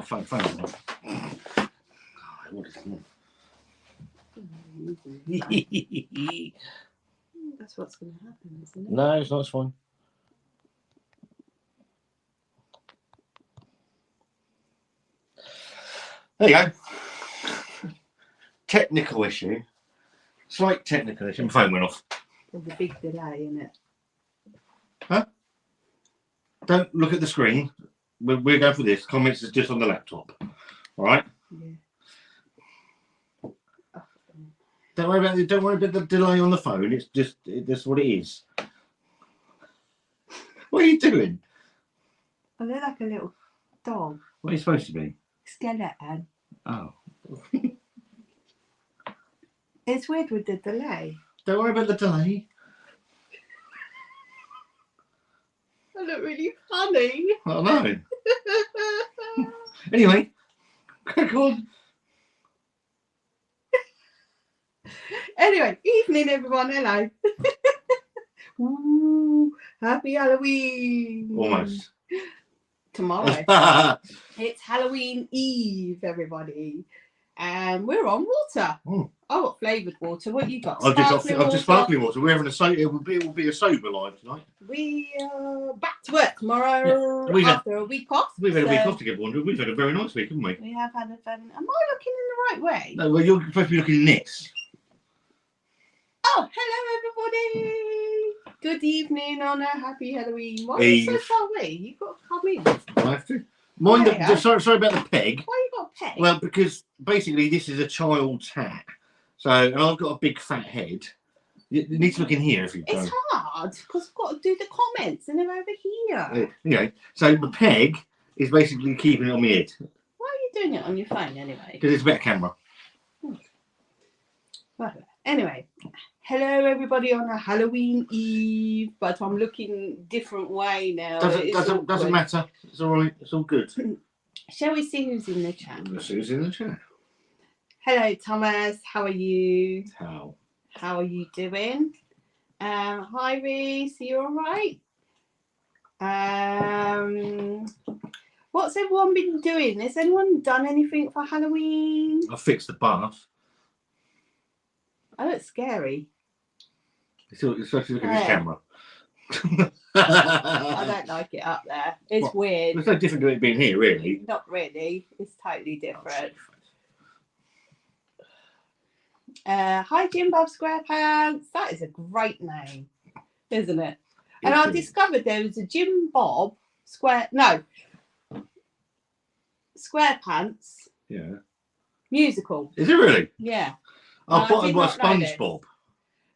Oh, phone. God, what is it? That's what's going to happen, isn't it? No, it's not. It's fine. There you go. Technical issue. Slight technical issue. My phone went off. There's a big delay in it. Huh? Don't look at the screen. We're going for this. Comments is just on the laptop. All right. Yeah. Don't worry about the delay on the phone. It's just that's what it is. What are you doing? I look like a little dog. What are you supposed to be? Skeleton. Oh. It's weird with the delay. Don't worry about the delay. I look really funny. I know. Anyway, crack on. Anyway, evening everyone. Hello. Ooh, happy Halloween. Almost. Tomorrow. It's Halloween Eve, everybody. And we're on water. Mm. I got flavoured water. What you got? I've just sparkling water. We're having a sober. It will be a sober live tonight. We are back to work tomorrow after a week off. We've had a week off together. We've had a very nice week, haven't we? We have had a fun. Am I looking in the right way? No, well, you're supposed to be looking this. Oh, hello everybody. Good evening on a happy Halloween. Why are you so far away? You've got to come in. I have to. Mind the, sorry about the peg. Why you got a peg? Well, because basically this is a child's hat. So, and I've got a big fat head. You need to look in here if you don't. It's hard because I've got to do the comments and they're over here. Anyway, so the peg is basically keeping it on my head. Why are you doing it on your phone anyway? Because it's a better camera. Well, anyway, hello everybody on a Halloween Eve, but I'm looking different way now. Doesn't matter. It's all right. It's all good. Shall we see who's in the chat? Let's see who's in the chat. Hello Thomas, how are you? How are you doing? Hi Reese, are you all right? What's everyone been doing? Has anyone done anything for Halloween? I fixed the bath. I look scary. You're supposed to look at this camera. I don't like it up there. It's weird. It's no different to it being here, really. Not really. It's totally different. Hi Jim Bob Squarepants. That is a great name, isn't it? And I discovered there was a Jim Bob Squarepants. Yeah. Musical. Is it really? Yeah. I thought it was SpongeBob.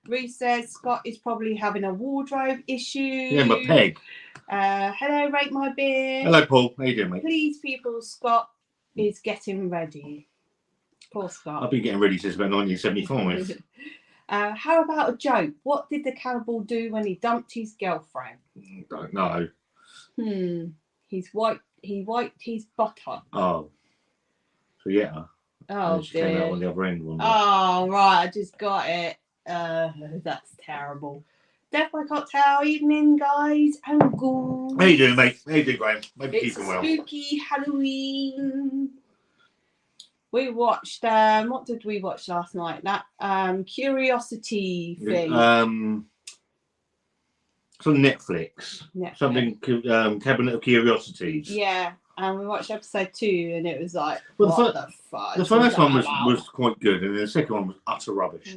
Reese says Scott is probably having a wardrobe issue. Yeah, my peg. Hello, Rate My Beer. Hello, Paul. How you doing, mate? Please, people, Scott is getting ready. Poor Scott. I've been getting ready since about 1975. How about a joke? What did the cannibal do when he dumped his girlfriend? Don't know. He wiped his butter. Oh. So yeah. Oh dear. Came out on the other end one. Oh right, I just got it. That's terrible. Death by Cocktail evening, guys and ghouls. How you doing, mate? How you doing, Graham? Maybe It's keeping well. Spooky Halloween. We watched. What did we watch last night? That Curiosity thing. It's on Netflix. Something Cabinet of Curiosities. Yeah. And we watched episode 2, and it was like, well, what the fuck? The first one was quite good, and the second one was utter rubbish.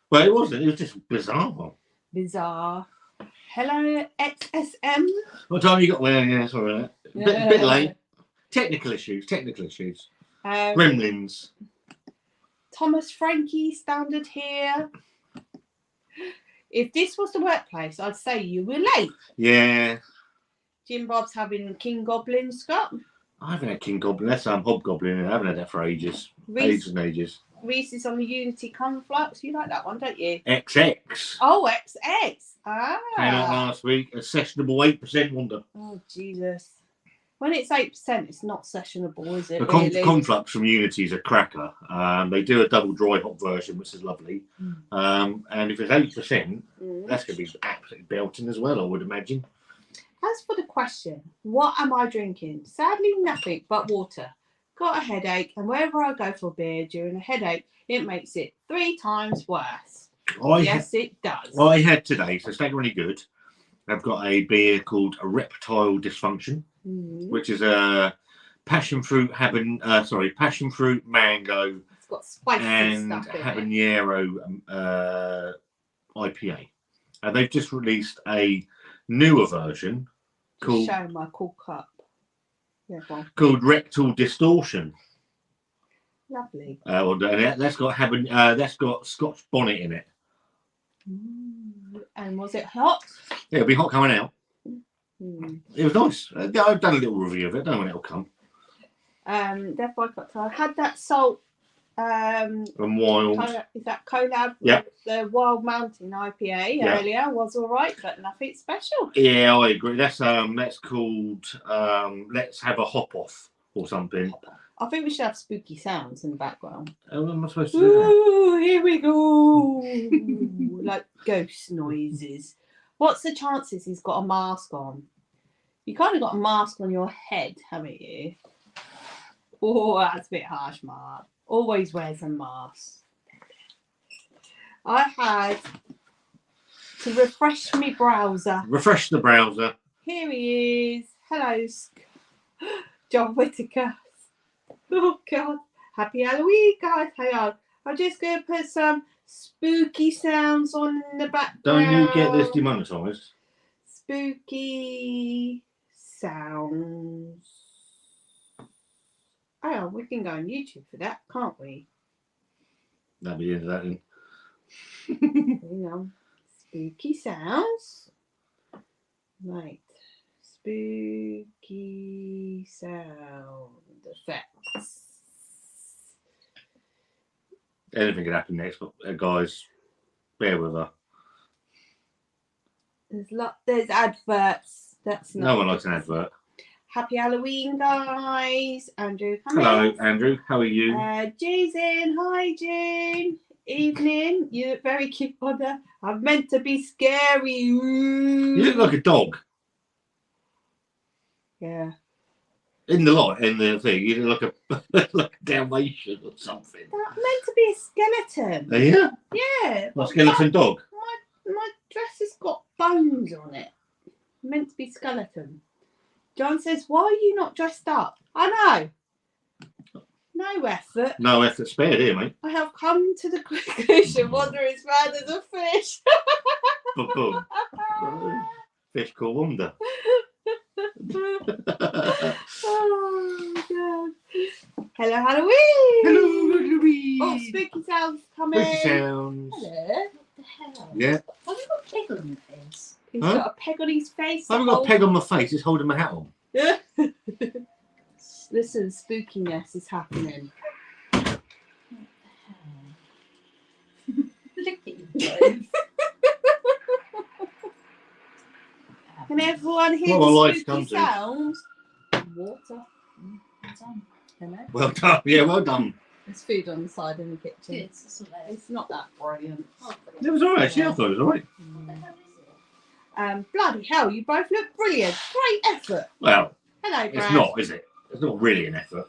Well, it wasn't. It was just bizarre. Bizarre. Hello, XSM. What time you got? Well, yeah, sorry. Bit late. Technical issues. Gremlins. Thomas Frankie standard here. If this was the workplace, I'd say you were late. Yeah. Jim Bob's having King Goblin, Scott. I haven't had King Goblin. That's Hobgoblin. I haven't had that for ages. Ages and ages. Reese is on the Unity Conflux. You like that one, don't you? XX. Oh, XX. Ah. Came out last week. A sessionable 8% wonder. Oh, Jesus. When it's 8%, it's not sessionable, is it? The Conflux from Unity is a cracker. They do a double dry hop version, which is lovely. And if it's 8%, that's going to be absolutely belting as well, I would imagine. As for the question, what am I drinking? Sadly, nothing but water. got a headache, and wherever I go for beer during a headache, it makes it 3 times worse. Yes, it does. I had today, so it's not really good. I've got a beer called Erectile Dysfunction, which is a passion fruit mango. It's got spicy and stuff in habanero IPA, and they've just released a newer version called show my cool cup. Yeah, called Rectal Distortion. Lovely. That's got Scotch bonnet in it. And was it hot? Yeah, it'll be hot coming out. It was nice. I've done a little review of it. I don't know when it'll come. Therefore, I had that salt. And wild. Is that collab Yeah. with the Wild Mountain IPA earlier? Was all right, but nothing special. Yeah, I agree. That's called Let's Have a Hop Off or something. I think we should have spooky sounds in the background. Oh, what am I supposed to do? Ooh, here we go. Like ghost noises. What's the chances he's got a mask on? You kind of got a mask on your head, haven't you? Oh, that's a bit harsh, Mark. Always wears a mask. I had to refresh my browser. Refresh the browser. Here he is. Hello, John Whittaker. Oh, God. Happy Halloween, guys. Hang on. I'm just going to put some spooky sounds on in the background. Don't you get this demonetised? Spooky sounds. Oh, we can go on YouTube for that, can't we? That'd be the end of that then. You know, spooky sounds. Right. Spooky sound effects. Anything could happen next, guys. Bear with her. There's adverts. That's not. No one likes an advert. Happy Halloween, guys. Andrew, come Hello, in. Andrew. How are you? June's in. Hi, June. Evening. You look very cute, mother. I'm meant to be scary. Ooh. You look like a dog. Yeah. In the thing, you look like a Dalmatian or something. That's meant to be a skeleton. Yeah? Yeah. A skeleton dog. My dress has got bones on it. Meant to be skeleton. John says, why are you not dressed up? I know. No effort. No effort spared here, mate. I have come to the conclusion Wanda is mad as a fish. Boom, boom. Fish called Wanda. Oh, God. Hello, Halloween. Hello, Halloween. Oh, spooky sounds coming. Spooky sounds. Hello. What the hell? Yeah. Have you got a peg on your face? He's Huh? got a peg on his face. I haven't got a peg on my face. It's holding my hat on. Listen, spookiness is happening. What the hell? Look at you both. Can everyone hear What the lights spooky come to? sounds? Water. Hello. Well done. Yeah, well done. There's food on the side in the kitchen. Good, that's all that is. It's not that brilliant. It was alright. Actually, I thought it was alright. What the hell is it? Bloody hell, you both look brilliant. Great effort. Well, Hello, Brad. it's not, is it? It's not really an effort.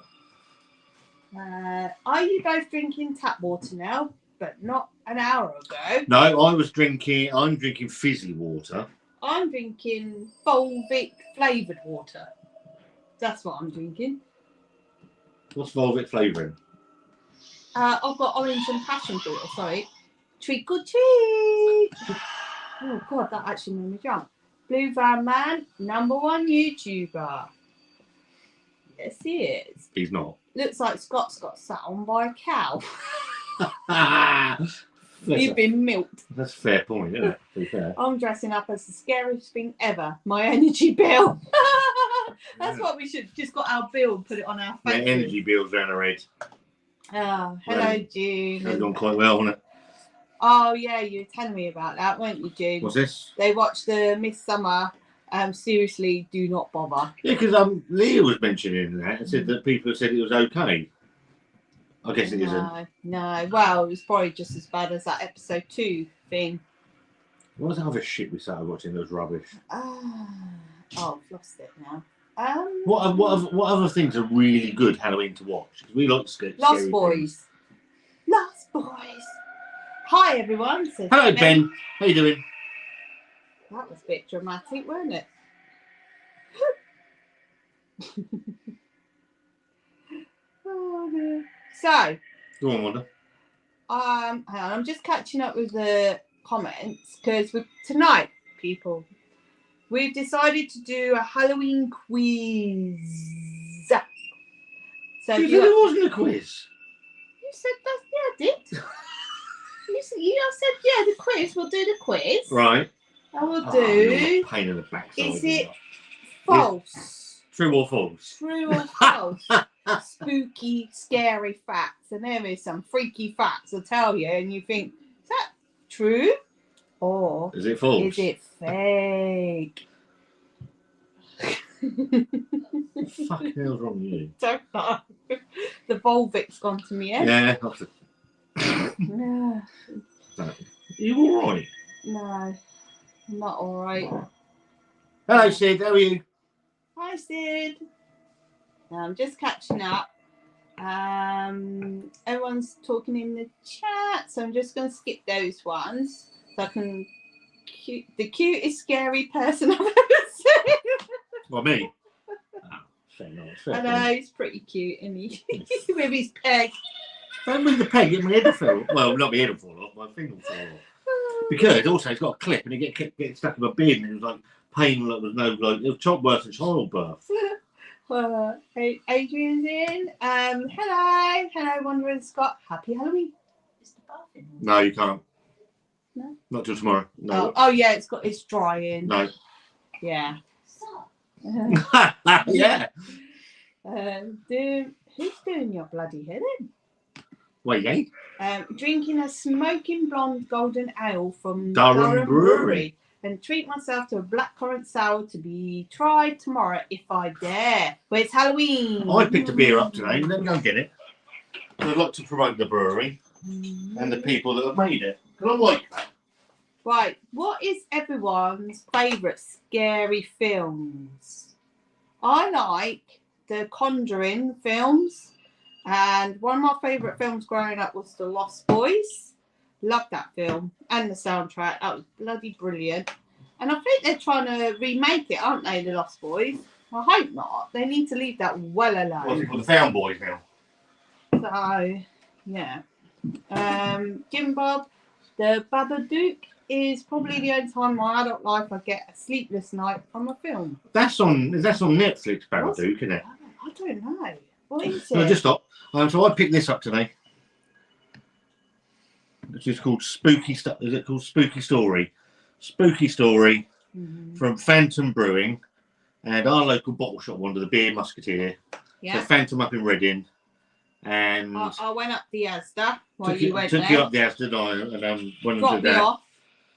Are you both drinking tap water now? But not an hour ago. No, I'm drinking fizzy water. I'm drinking Volvic flavoured water. That's what I'm drinking. What's Volvic flavouring? I've got orange and passion fruit. Sorry. Treat or treat. Oh, God, that actually made me jump. Blue Van Man, #1 YouTuber. Yes, he is. He's not. Looks like Scott's got sat on by a cow. That's You've been milked. a fair point, isn't it? To be fair. I'm dressing up as the scariest thing ever. My energy bill. That's what we should just got our bill and put it on our My face. energy bill's down the red. Oh, hello, June. That's gone quite well, hasn't it? Oh, yeah, you were telling me about that, weren't you, June? What's this? They watched the Midsummer. Seriously, do not bother. Yeah, because Leah was mentioning that and said that people said it was okay. I guess it isn't. No. Well, it was probably just as bad as that episode 2 thing. What was that other shit we started watching that was rubbish? Oh, I've lost it now. What other things are really good Halloween to watch? 'Cause we like scary Lost things. Boys. Lost Boys. Hi everyone. Says Hello Ben, how you doing? That was a bit dramatic, wasn't it? Oh dear. So, Go on, Wanda. hang on, I'm just catching up with the comments because tonight, people, we've decided to do a Halloween quiz. So You if said it wasn't a quiz. you said that, yeah, I did. You said, yeah, the quiz. We'll do the quiz. Right. And we'll Oh, you're do. a pain in the backside. Is it false? True or false? True or false? Spooky, scary facts. And there is some freaky facts I'll tell you, and you think, is that true? Or Is it false? is it fake? What the fuck the hell's wrong with you? Don't know. The Volvic's gone to me, Yeah. No, Are you alright? no, I'm not alright. Hello Sid, how are you? Hi, Sid. I'm just catching up. Everyone's talking in the chat, so I'm just going to skip those ones. So I can. The cutest scary person I've ever seen. Well, me. Oh, fair enough. I know, he's pretty cute, isn't he? With his peg. Don't move the peg, get my head will fall off. Well, not my head will fall off, my finger will fall off. Because also it's got a clip and it gets stuck in my beard and it was like pain like there's no like it was worse than childbirth. Well, Adrian's in. Hello, Wandering Scott. Happy Halloween. Is the bath in? No, you can't. No? Not till tomorrow. No. Oh yeah, it's drying. No. Yeah. Stop. Yeah. Who's doing your bloody head in? Wait, eh? Drinking a smoking blonde golden ale from Durham Brewery. And treat myself to a blackcurrant sour to be tried tomorrow if I dare. But it's Halloween. I picked a beer up today. Let me go and get it. I'd like to promote the brewery and the people that have made it. Because I like that. Right, what is everyone's favourite scary films? I like the Conjuring films, and one of my favourite films growing up was The Lost Boys. Loved that film and the soundtrack. That was bloody brilliant. And I think they're trying to remake it, aren't they, The Lost Boys? I hope not. They need to leave that well alone. What's it called? The Found Boys now. So, yeah. Jim Bob, the Babadook is probably the only time in my adult life I get a sleepless night from a film. That's on Netflix, Babadook, isn't it? I don't know. What is it? No, just stop. So I picked this up today. Which is called Spooky Stuff. Is it called Spooky Story? Spooky Story from Phantom Brewing and our local bottle shop, one of the Beer Musketeer. Yeah. So Phantom up in Reading. And I went up the Asda while took you you, went took there. you up the Asda and went Dropped into me that. off,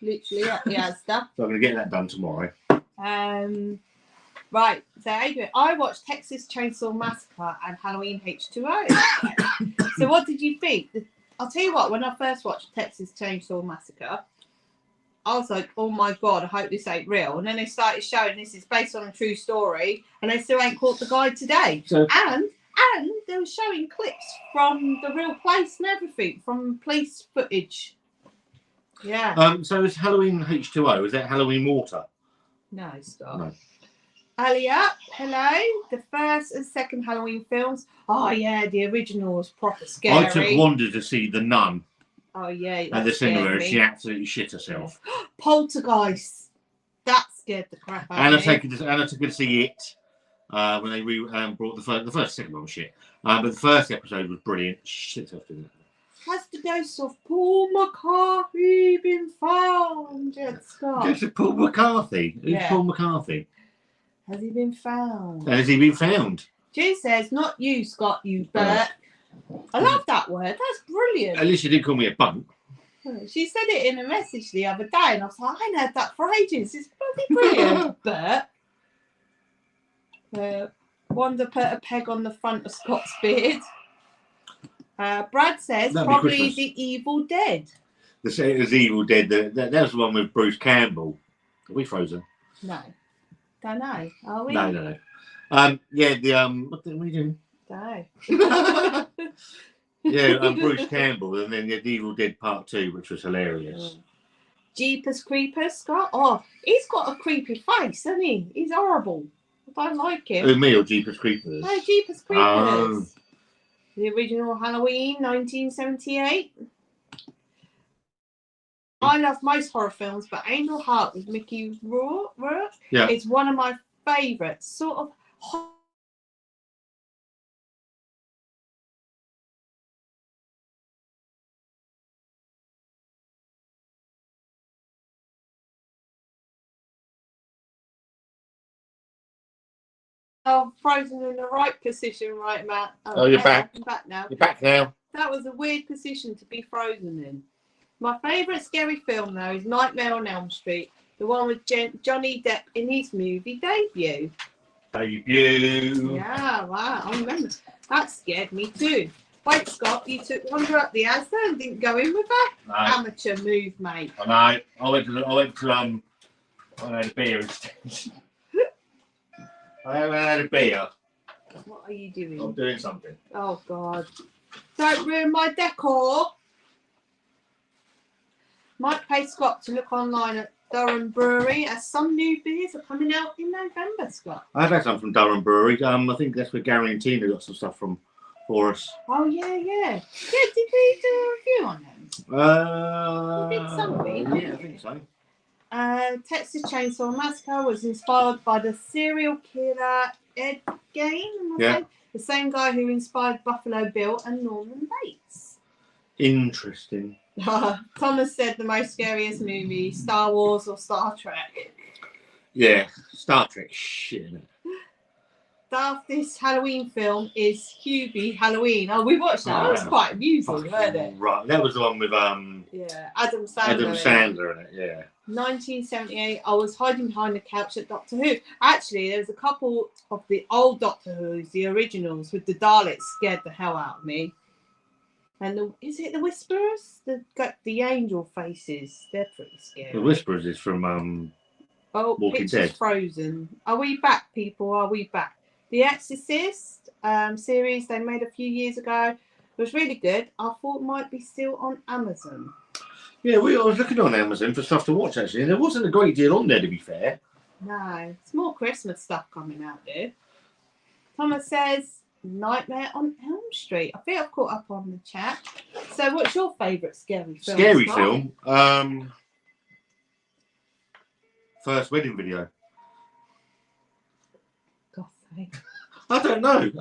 literally up the Asda. So I'm going to get that done tomorrow. Right, so Adrian, I watched Texas Chainsaw Massacre and Halloween H2O. So what did you think? I'll tell you what, when I first watched Texas Chainsaw Massacre, I was like, oh my God, I hope this ain't real. And then they started showing this is based on a true story, and they still ain't caught the guy today. So, And they were showing clips from the real place and everything, from police footage. Yeah. so it's Halloween H2O. Is that Halloween water? No, stop. No. Alia, hello. The first and second Halloween films. Oh yeah, the original was proper scary. I took Wanda to see The Nun Oh yeah, at the that cinema scared and me. she absolutely shit herself. Poltergeist. That scared the crap out And I of me. took her to see it when they brought the first second one was shit. But the first episode was brilliant. Shit herself didn't it? Has the ghost of Paul McCarthy been found yet, Scott? Ghost of Paul McCarthy. Who's Yeah. Paul McCarthy? Has he been found? Has he been found? She says, not you, Scott, you Bert. I love that word. That's brilliant. At least you didn't call me a bunk. She said it in a message the other day, and I was like, I ain't heard that for ages. It's bloody brilliant, Bert. Wanda put a peg on the front of Scott's beard. Brad says That'd be probably Christmas. The Evil Dead. It was Evil Dead. That was the one with Bruce Campbell. Are we frozen? No. Don't know. Are we? No. Yeah, the what are we doing? No. Yeah, Bruce Campbell, and then the Evil Dead Part 2, which was hilarious. Jeepers Creepers, Scott. Oh, he's got a creepy face, hasn't he? He's horrible. I don't like him. Oh, me or Jeepers Creepers? No, Jeepers Creepers. Oh. The original Halloween, 1978. I love most horror films, but Angel Heart with Mickey Rourke is one of my favourites. Sort of frozen in the right position, right, Matt? Oh, you're back. I'm back now. You're back now. That was a weird position to be frozen in. My favourite scary film, though, is Nightmare on Elm Street, the one with Johnny Depp in his movie debut. Yeah, wow, I remember. That scared me too. Wait, Scott, you took Wander Up the Asda and didn't go in with that? No. Amateur move, mate. I know. I had a beer instead. I had a beer. What are you doing? I'm doing something. Oh, God. Don't ruin my decor. Might pay Scott to look online at Durham Brewery as some new beers are coming out in November, Scott. I've had some from Durham Brewery. I think that's where Gary and Tina got some stuff for us. Oh, yeah. Yeah, did we do a review on them? We did something. Yeah, I think so. Texas Chainsaw Massacre was inspired by the serial killer Ed Gein, the same guy who inspired Buffalo Bill and Norman Bates. Interesting. Thomas said the most scariest movie, Star Wars or Star Trek. Yeah, Star Trek shit, isn't it? Daftest Halloween film is Hubie Halloween. Oh, we watched that. That was quite amusing, wasn't it? Right, that was the one with Adam Sandler. Adam Sandler in it, yeah. 1978, I was hiding behind the couch at Doctor Who. Actually, there was a couple of the old Doctor Who's, the originals, with the Daleks scared the hell out of me. And is it the Whisperers? The angel faces. They're pretty scary. The Whisperers is from Walking Pictures Dead. Frozen. Are we back, people? Are we back? The Exorcist series they made a few years ago was really good. I thought it might be still on Amazon. Yeah, I was looking on Amazon for stuff to watch, actually, and there wasn't a great deal on there, to be fair. No, it's more Christmas stuff coming out there. Thomas says, Nightmare on Elm Street. I think I've caught up on the chat. So what's your favourite scary film? Scary film? First wedding video. God's sake. I don't know.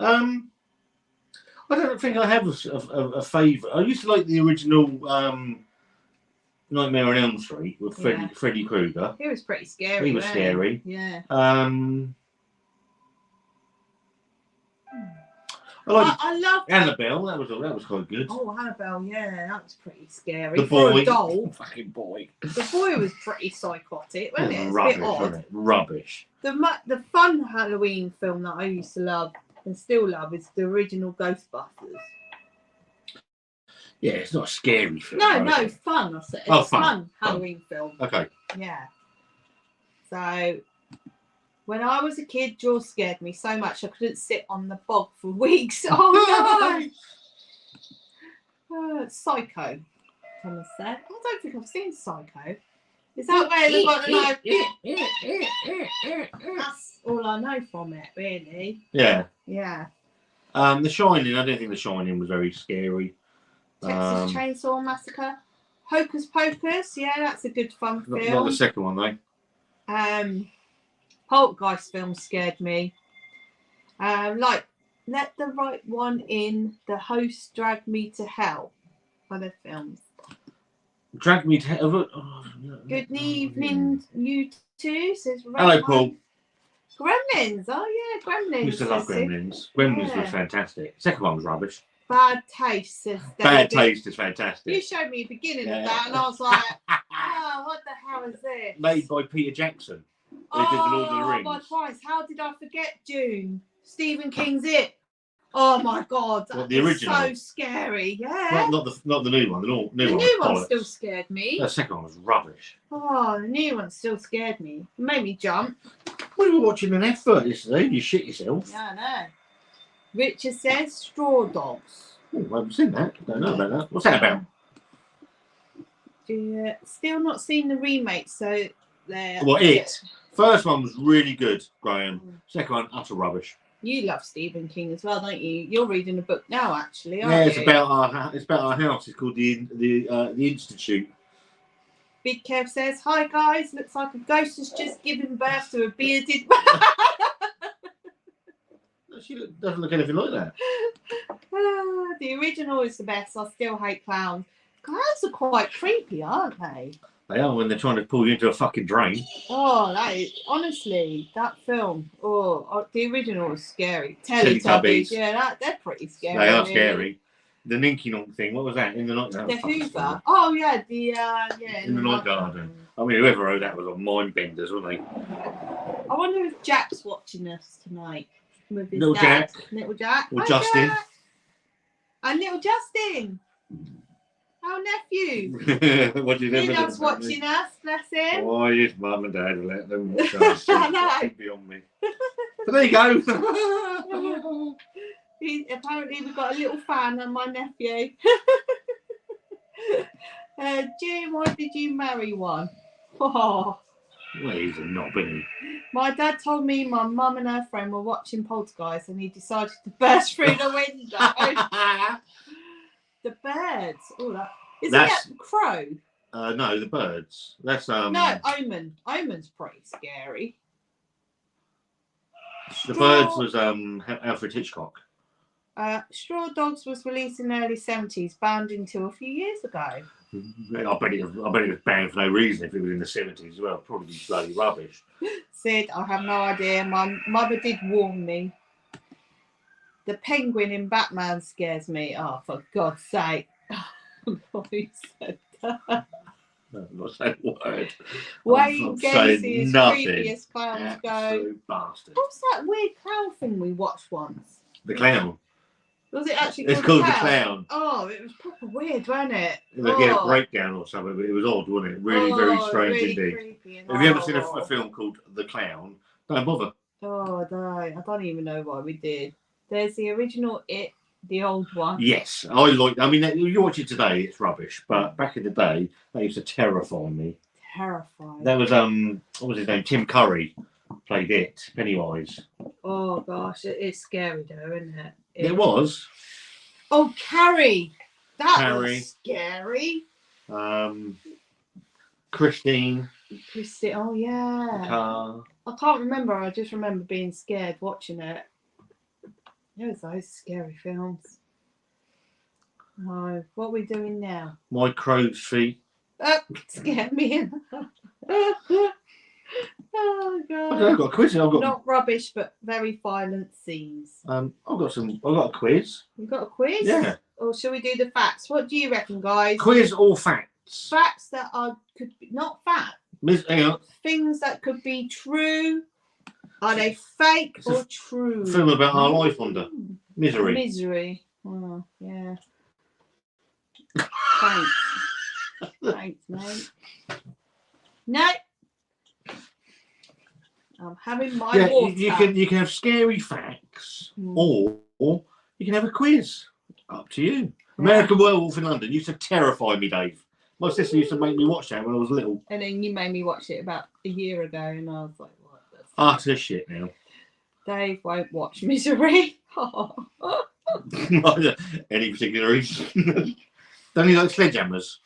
I don't think I have a favourite. I used to like the original Nightmare on Elm Street with Freddy Krueger. He was pretty scary. He was scary. Yeah. I love Annabelle. That was quite good. Oh, Annabelle, yeah, that was pretty scary. The boy, for a doll. Fucking boy. The boy was pretty psychotic, wasn't it? It's Rubbish, a bit odd. wasn't it? Rubbish. The fun Halloween film that I used to love and still love is the original Ghostbusters. Yeah, it's not a scary film. No, fun. I said. It's fun Halloween film. Okay. Yeah. So, when I was a kid, Jaws scared me so much I couldn't sit on the bog for weeks. Oh no! Psycho, Thomas said. I don't think I've seen Psycho. Is that where they've got the knife? That's all I know from it, really. Yeah. Yeah. The Shining. I don't think The Shining was very scary. Texas Chainsaw Massacre. Hocus Pocus. Yeah, that's a good fun film. Not the second one though. Poltergeist film scared me. Like Let the Right One In, The Host Drag Me to Hell. Other films. Drag Me to Hell. Good evening, you two, says Red Hello, One. Paul. Gremlins. Oh yeah, Gremlins. I used to love Gremlins. Gremlins was fantastic. Second one was rubbish. Bad Taste, says David. Bad Taste is fantastic. You showed me the beginning of that, and I was like, oh, what the hell is this? Made by Peter Jackson. They did the Lord of the Rings. My Christ, how did I forget Dune? Stephen King's It. Oh my God, that the was original? so scary. Yeah. Not the new one. The new The one. new one still scared me. The second one was rubbish. Oh, the new one still scared me. It made me jump. We were watching an effort yesterday. You shit yourself. Yeah, I know. Richard says straw dogs. Oh, I haven't seen that. Don't know about that. What's that about? Yeah, still not seen the remake, so there. Well, it. First one was really good, Graham. Second one, utter rubbish. You love Stephen King as well, don't you? You're reading a book now, actually, aren't Yeah, you? it's about our house. It's called the Institute. Big Kev says, "Hi guys, looks like a ghost has just given birth to a bearded man." She doesn't look anything like that. The original is the best. I still hate clowns. Clowns are quite creepy, aren't they? They are when they're trying to pull you into a fucking drain. Oh, that is honestly that film. Oh, the original was scary. Teletubbies. Yeah, they're pretty scary. They are really. scary. The Ninky Nonk thing. What was that in the night? The Hoover. Oh yeah, in the night garden. I mean, whoever wrote that was on mind benders, weren't they? I wonder if Jack's watching us tonight with his Little dad. Jack. Little Jack. Or Hi, Justin. Jack. And little Justin. Our nephew. What did He loves watching us, bless him. Oh, his mum and dad let them watch us. I know. Beyond me. So there you go. Apparently we've got a little fan on my nephew. Jim, why did you marry one? Oh. Well, he's a knob, isn't he? My dad told me my mum and her friend were watching Poltergeist and he decided to burst through the window. The birds. Oh, that crow? No, the birds. That's No, Omen. Omen's pretty scary. The birds was Alfred Hitchcock. Straw Dogs was released in the early 70s, banned until a few years ago. I bet it was banned for no reason if it was in the 70s as well. Probably bloody rubbish. Sid, I have no idea. My mother did warn me. The penguin in Batman scares me. Oh, for God's sake. Who said that? No, I'm not saying a word. Wayne Gacy is creepy as clowns go. Absolute bastard. What's that weird clown thing we watched once? The clown. Was it actually It's called called The Clown. Oh, it was proper weird, wasn't it? They get a breakdown or something, but it was odd, wasn't it? Really, very strange really indeed. Creepy and Have you ever seen a film called The Clown? Don't bother. Oh, no. I don't even know why we did. There's the original It, the old one. Yes, I mean, you watch it today, it's rubbish. But back in the day, they used to terrify me. Terrifying. That was what was his name? Tim Curry played it. Pennywise. Oh gosh, it's scary though, isn't it? It was. Oh, Carrie. That Carrie. was scary. Christine. Christy. Oh yeah. Car. I can't remember. I just remember being scared watching it. It was those scary films. Oh, what are we doing now? My crow's feet. Scared me. Oh god. I've got a quiz. Not rubbish, but very violent scenes. I've got a quiz. You've got a quiz? Yeah. Or shall we do the facts? What do you reckon, guys? Quiz or facts? Facts that could be not fact. Hang on. Things that could be true. Are they fake or true? Film about our life under misery. Misery. Oh, yeah. Thanks. Thanks, mate. No. I'm having my water. You can have scary facts, or you can have a quiz. Up to you. American Werewolf in London used to terrify me, Dave. My sister used to make me watch that when I was little. And then you made me watch it about a year ago, and I was like, what? Utter shit now. Dave won't watch Misery. Any particular reason? Don't you like Sledgehammers?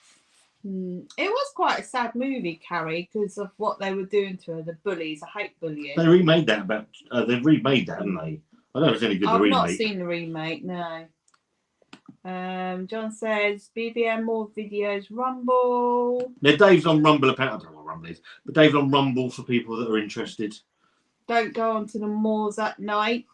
It was quite a sad movie, Carrie, because of what they were doing to her. The bullies. I hate bullying. They remade that they've remade that, haven't they? I don't know if it's any good. I've the remake. not seen the remake. No. John says BBM more videos. Rumble. Now Dave's on Rumble. Apparently, I don't know what Rumble is, but Dave's on Rumble for people that are interested. Don't go onto the moors at night.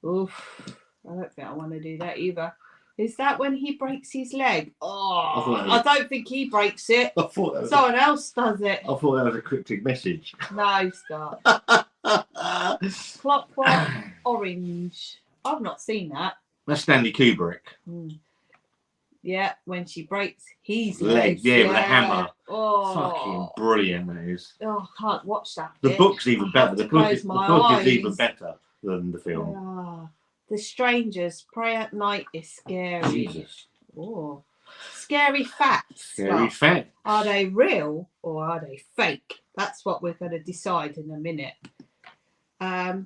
Oof. I don't think I want to do that either. Is that when he breaks his leg? Oh, I don't think he breaks it. I thought that was someone else does it. I thought that was a cryptic message. No, Scott. Clockwork Orange. I've not seen that. That's Stanley Kubrick. Yeah, when she breaks his leg. legs. Yeah, with a hammer. Oh, Fucking brilliant, that is. Oh, I can't watch that. The bit. book's even I better. have The to book, close is, the my book is even eyes. better than the film. Ah, the Strangers Pray at Night is scary. Jesus. Oh. Scary facts. Scary Scott. fact. Are they real or are they fake? That's what we're going to decide in a minute.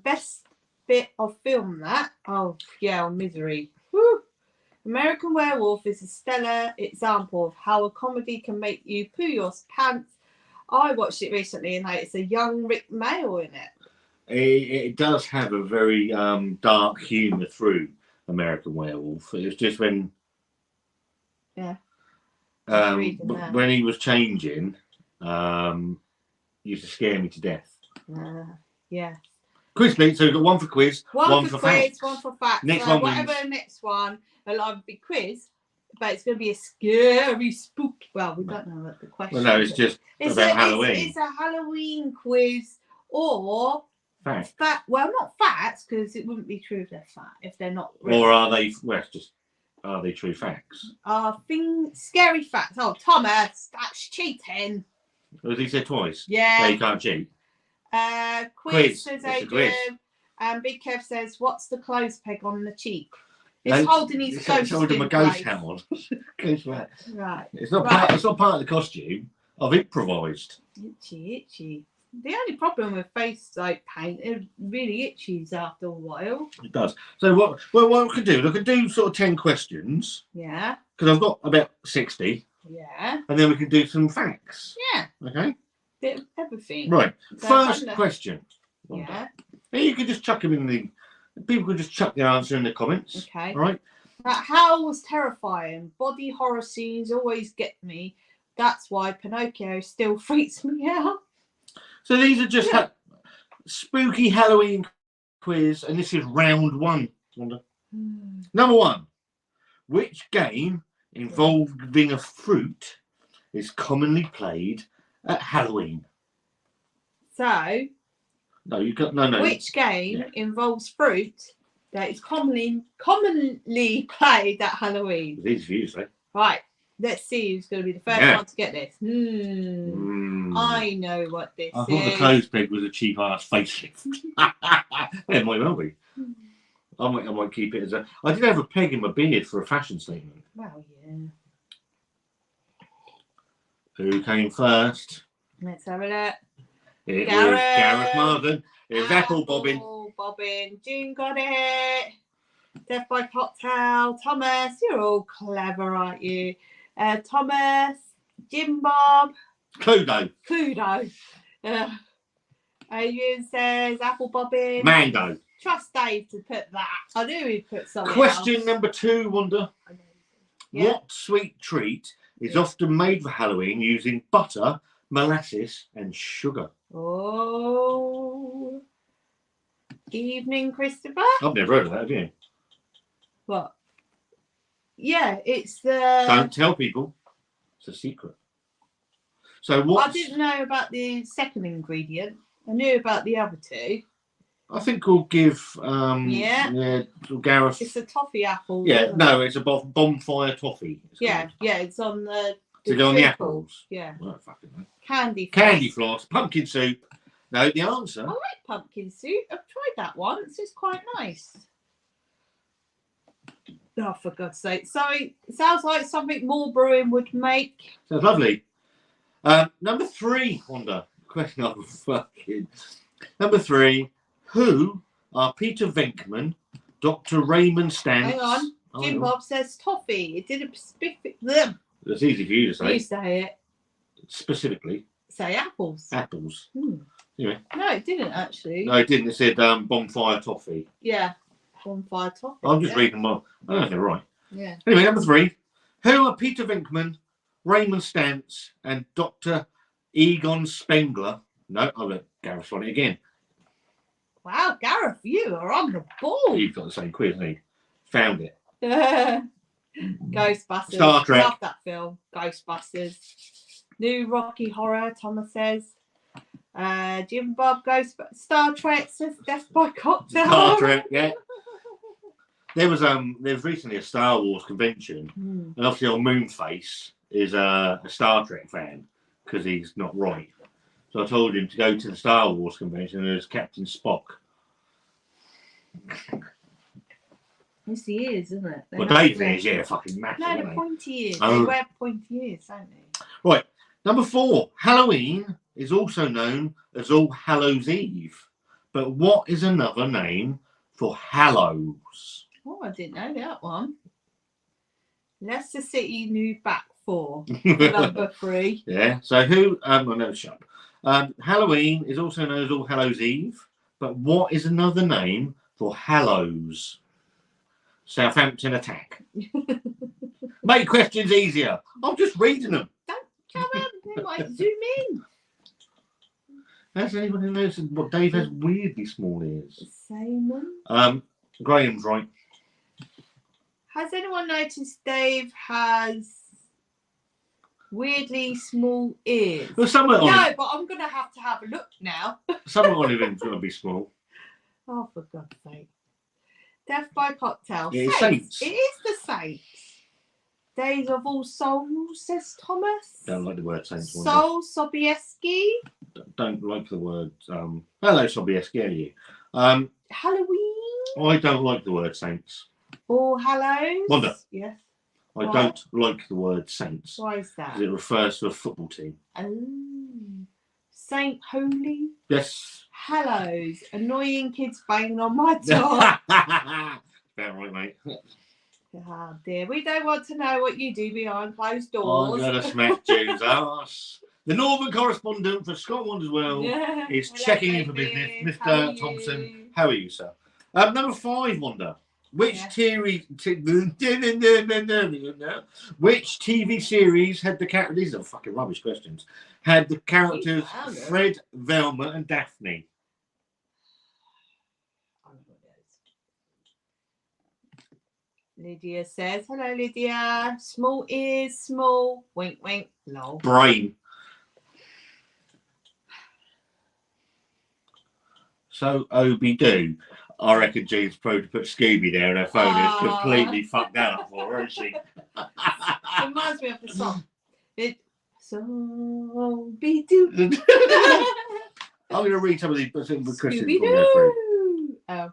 Best bit of film that. Oh, yeah, Misery. Woo. American Werewolf is a stellar example of how a comedy can make you poo your pants. I watched it recently and it's a young Rick Mail in it. It does have a very dark humour through American Werewolf. It was just when when he was changing, used to scare me to death. Yeah. Quiz, please. So we've got one for quiz, one for quiz, facts. one for facts. Next so one whatever wins. the next one, it'll either be quiz, but it's going to be a scary spook. Well, we don't know what the question. Well, no, it's just about Halloween. It's a Halloween quiz or Fact. Well, not facts because it wouldn't be true if they're if they're not. Real. Or are they? Well, it's just are they true facts? Scary facts. Oh, Thomas, that's cheating. As he said twice. Yeah. No, you can't cheat. Quiz says It's a quiz. Adrian. And Big Kev says, "What's the clothes peg on the cheek?" It's holding his ghost. It's holding a ghost hat on. Right. It's not Right. It's not part of the costume. I've improvised. Itchy. The only problem with face paint, it really itches after a while. It does. So what I can do? I can do sort of 10 questions Yeah. because I've got about 60, Yeah. and then we can do some facts. Yeah. Okay. Bit of everything. Right. So First question. Yeah. You can just chuck them in the. People can just chuck their answer in the comments. Okay. All right. That howl was terrifying. Body horror scenes always get me. That's why Pinocchio still freaks me out. So these are just spooky Halloween quiz, and this is round one. Number one. Which game involving a fruit is commonly played at Halloween? So. No, you got no. Which game involves fruit that is commonly played at Halloween? These views, eh? Right. Let's see who's going to be the first one to get this. I know what this is. I thought the clothes peg was a cheap ass facelift. It might well be. I might keep it as a. I did have a peg in my beard for a fashion statement. Well, yeah. Who came first? Let's have a look. It was Gareth Martin. It was Apple Bobbin. June got it. Death by Cocktail. Thomas, you're all clever, aren't you? Thomas, Jim Bob. Cluedo. Adrian says Apple Bobbin. Mango. Trust Dave to put that. I knew he'd put something Question else. number 2, Wanda. Yeah. What sweet treat is often made for Halloween using butter, molasses, and sugar? Oh. Evening, Christopher. I've never heard of that, have you? What? Yeah, it's the. Don't tell people. It's a secret. So what? I didn't know about the second ingredient. I knew about the other two. I think we'll give Gareth. It's a toffee apple. Yeah, no, it's a bonfire toffee. It's on the. To go on the apples. Yeah. Well, fucking hell. Candy floss, pumpkin soup. No, the answer. I like pumpkin soup. I've tried that once. It's quite nice. Oh, for God's sake. Sorry, it sounds like something more brewing would make. Sounds lovely. Number 3, Wanda. Question of fucking. Number 3. Who are Peter Venkman, Dr. Raymond Stantz? Hang on. Jim Bob says toffee. It didn't specific them. It's easy for you to say. You say it. Specifically. Say apples. Apples. Anyway. No, it didn't actually. No, it didn't. It said bonfire toffee. Yeah. Bonfire toffee. I'm just reading them. I don't know if they're right. Yeah. Anyway, number 3. Who are Peter Venkman, Raymond Stantz, and Dr. Egon Spengler? No, I'll let Gareth on it again. Wow, Gareth, you are on the ball. You've got the same quiz, haven't you? Found it. Ghostbusters. Star Trek. Love that film. Ghostbusters. New Rocky Horror, Thomas says. Jim Bob Star Trek says Death by Cocktail. Star Trek, yeah. There was recently a Star Wars convention, and obviously on Moonface is a Star Trek fan, because he's not right. So I told him to go to the Star Wars convention as Captain Spock. It's the ears, isn't it? Well, Dave is, yeah, fucking massive. No, the aren't they? pointy ears. Oh. They wear pointy ears, don't they? Right, number 4. Halloween is also known as All Hallows Eve. But what is another name for Hallows? Oh, I didn't know that one. Leicester City new back 4. Yeah, Number 3. so who, well, no, shut up. Halloween is also known as All Hallows Eve. But what is another name for Hallows? Southampton attack. Make questions easier. I'm just reading them. Come on, they might zoom in. Has anyone who knows what Dave has weirdly small ears? Simon. Graham's right. Has anyone noticed Dave has weirdly small ears? Well, somewhere on No, but I'm going to have a look now. somewhere on him's going to be small. Oh, for God's sake. Death by Cocktail. Yeah, it's Saints. It is the Saints. Days of All Souls, says Thomas. Don't like the word Saints. Soul Sobieski. Don't like the word. Hello, Sobieski. How are you? Halloween. I don't like the word Saints. All Hallows. Wanda. Yes. I Why? don't like the word Saints Why is that? because it refers to a football team. Oh. Saint Holy. Yes. Hallows. Annoying kids banging on my door. Fair right, mate. Oh dear, we don't want to know what you do behind closed I'm doors. going to smack June's ass. The Northern correspondent for Scotland as well Yeah. is Hello, checking in for David. business. How are Mr. Thompson, you? how are you, sir? Number 5, Wanda. Which Yeah. which TV series had the characters? These are fucking rubbish questions. Had the characters Wow. Fred, Velma, and Daphne? Lydia says, hello Lydia. Small ears, small. Wink, wink. Lol. Brain. So Obi-Doo. I reckon Jean's probably put Scooby there and her phone has completely fucked that up for her, isn't she? It reminds me of the song. It so be do. I'm going to read some of these questions. Scooby from there through. Doo.